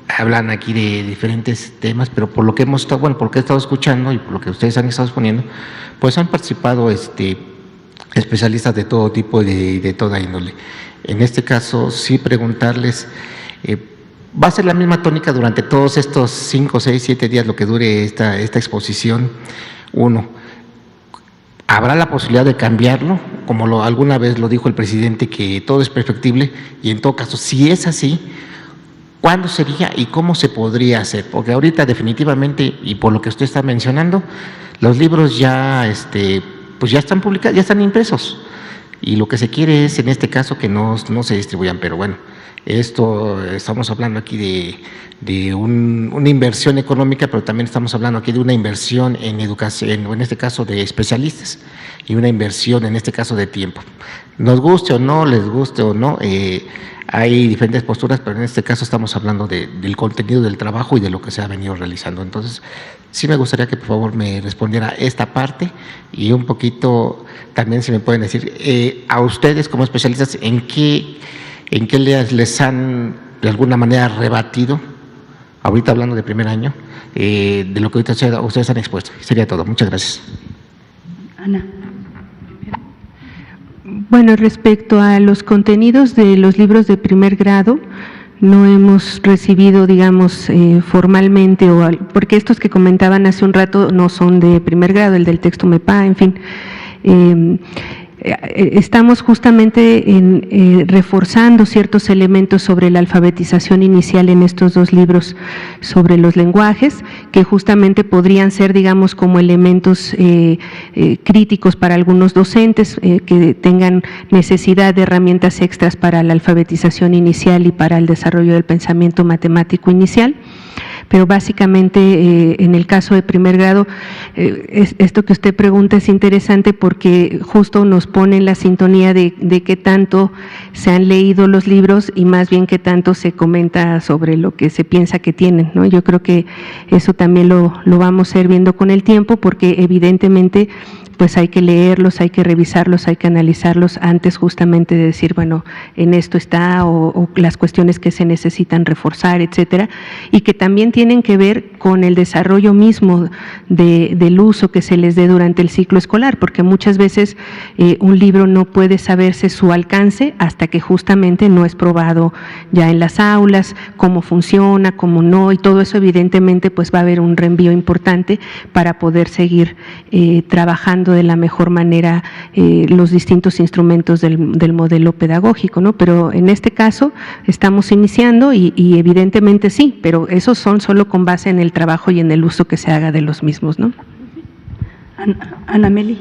hablan aquí de diferentes temas, pero por lo que hemos estado, por lo que he estado escuchando y por lo que ustedes han estado exponiendo, pues han participado especialistas de todo tipo y de toda índole. En este caso, sí preguntarles, ¿va a ser la misma tónica durante todos estos 5, 6, 7 días lo que dure esta exposición? Uno, ¿habrá la posibilidad de cambiarlo? Como alguna vez lo dijo el presidente, que todo es perfectible, y en todo caso, si es así, ¿Cuándo sería y cómo se podría hacer? Porque ahorita definitivamente, y por lo que usted está mencionando, los libros ya, pues ya están publicados, ya están impresos. Y lo que se quiere es, en este caso, que no se distribuyan. Pero bueno, estamos hablando aquí de una inversión económica, pero también estamos hablando aquí de una inversión en educación, o en este caso de especialistas, y una inversión, en este caso, de tiempo. Nos guste o no, les guste o no, hay diferentes posturas, pero en este caso estamos hablando del contenido del trabajo y de lo que se ha venido realizando. Entonces, sí me gustaría que por favor me respondiera esta parte y un poquito también si me pueden decir, a ustedes como especialistas, ¿en qué les han de alguna manera rebatido, ahorita hablando de primer año, de lo que ahorita ustedes han expuesto? Sería todo. Muchas gracias. Ana. Bueno, respecto a los contenidos de los libros de primer grado, no hemos recibido, digamos, formalmente, porque estos que comentaban hace un rato no son de primer grado, el del texto MEPA, en fin. Estamos justamente reforzando ciertos elementos sobre la alfabetización inicial en estos dos libros sobre los lenguajes, que justamente podrían ser, digamos, como elementos críticos para algunos docentes que tengan necesidad de herramientas extras para la alfabetización inicial y para el desarrollo del pensamiento matemático inicial. Pero básicamente en el caso de primer grado, esto que usted pregunta es interesante porque justo nos pone en la sintonía de qué tanto se han leído los libros y más bien qué tanto se comenta sobre lo que se piensa que tienen, ¿no? Yo creo que eso también lo vamos a ir viendo con el tiempo, porque evidentemente pues hay que leerlos, hay que revisarlos, hay que analizarlos antes justamente de decir, bueno, en esto está, o las cuestiones que se necesitan reforzar, etcétera, y que también tienen que ver con el desarrollo mismo del uso que se les dé durante el ciclo escolar, porque muchas veces un libro no puede saberse su alcance hasta que justamente no es probado ya en las aulas, cómo funciona, cómo no, y todo eso evidentemente pues va a haber un reenvío importante para poder seguir trabajando de la mejor manera los distintos instrumentos del modelo pedagógico, ¿no? Pero en este caso estamos iniciando y evidentemente sí, pero esos son solo con base en el trabajo y en el uso que se haga de los mismos, ¿no? Ana Meli.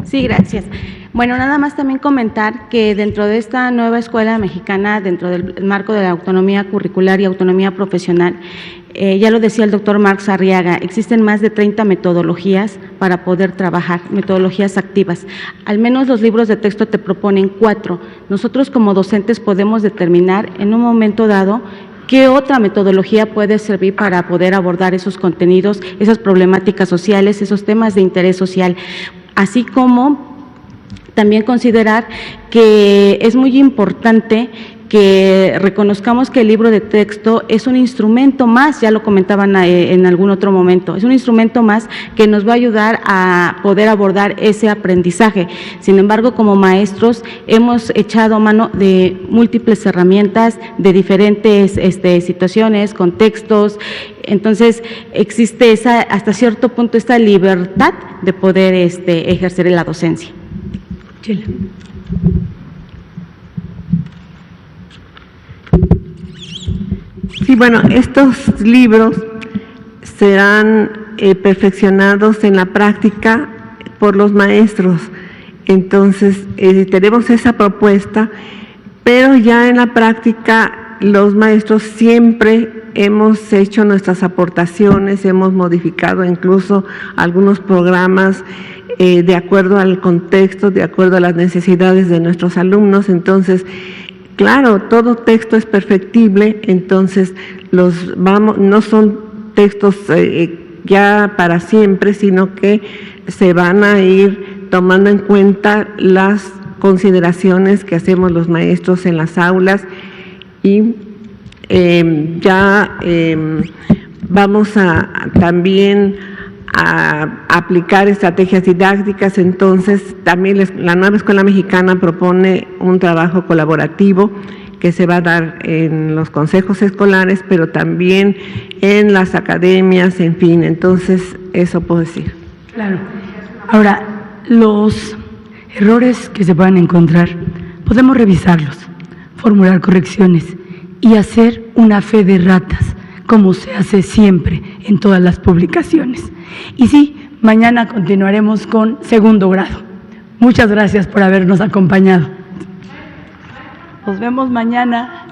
Sí, gracias. Bueno, nada más también comentar que dentro de esta nueva escuela mexicana, dentro del marco de la autonomía curricular y autonomía profesional, ya lo decía el doctor Marx Arriaga, existen más de 30 metodologías para poder trabajar, metodologías activas. Al menos los libros de texto te proponen 4. Nosotros como docentes podemos determinar en un momento dado qué otra metodología puede servir para poder abordar esos contenidos, esas problemáticas sociales, esos temas de interés social, así como también considerar que es muy importante que reconozcamos que el libro de texto es un instrumento más, ya lo comentaban en algún otro momento, es un instrumento más que nos va a ayudar a poder abordar ese aprendizaje. Sin embargo, como maestros hemos echado mano de múltiples herramientas, de diferentes situaciones, contextos, entonces existe hasta cierto punto esta libertad de poder ejercer la docencia. Chela. Sí, bueno, estos libros serán perfeccionados en la práctica por los maestros. Entonces, tenemos esa propuesta, pero ya en la práctica los maestros siempre hemos hecho nuestras aportaciones, hemos modificado incluso algunos programas de acuerdo al contexto, de acuerdo a las necesidades de nuestros alumnos. Entonces, claro, todo texto es perfectible, entonces no son textos ya para siempre, sino que se van a ir tomando en cuenta las consideraciones que hacemos los maestros en las aulas y vamos a también a aplicar estrategias didácticas. Entonces también la nueva escuela mexicana propone un trabajo colaborativo que se va a dar en los consejos escolares, pero también en las academias, en fin. Entonces eso puedo decir. Claro. Ahora, los errores que se puedan encontrar podemos revisarlos, formular correcciones y hacer una fe de ratas, como se hace siempre en todas las publicaciones. Y sí, mañana continuaremos con segundo grado. Muchas gracias por habernos acompañado. Nos vemos mañana.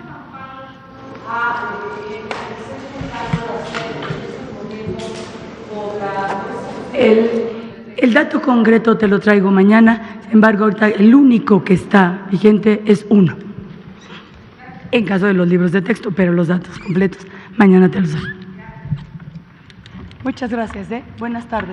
El dato concreto te lo traigo mañana, sin embargo, ahorita el único que está vigente es uno, en caso de los libros de texto, pero los datos completos mañana te los doy. Muchas gracias, buenas tardes.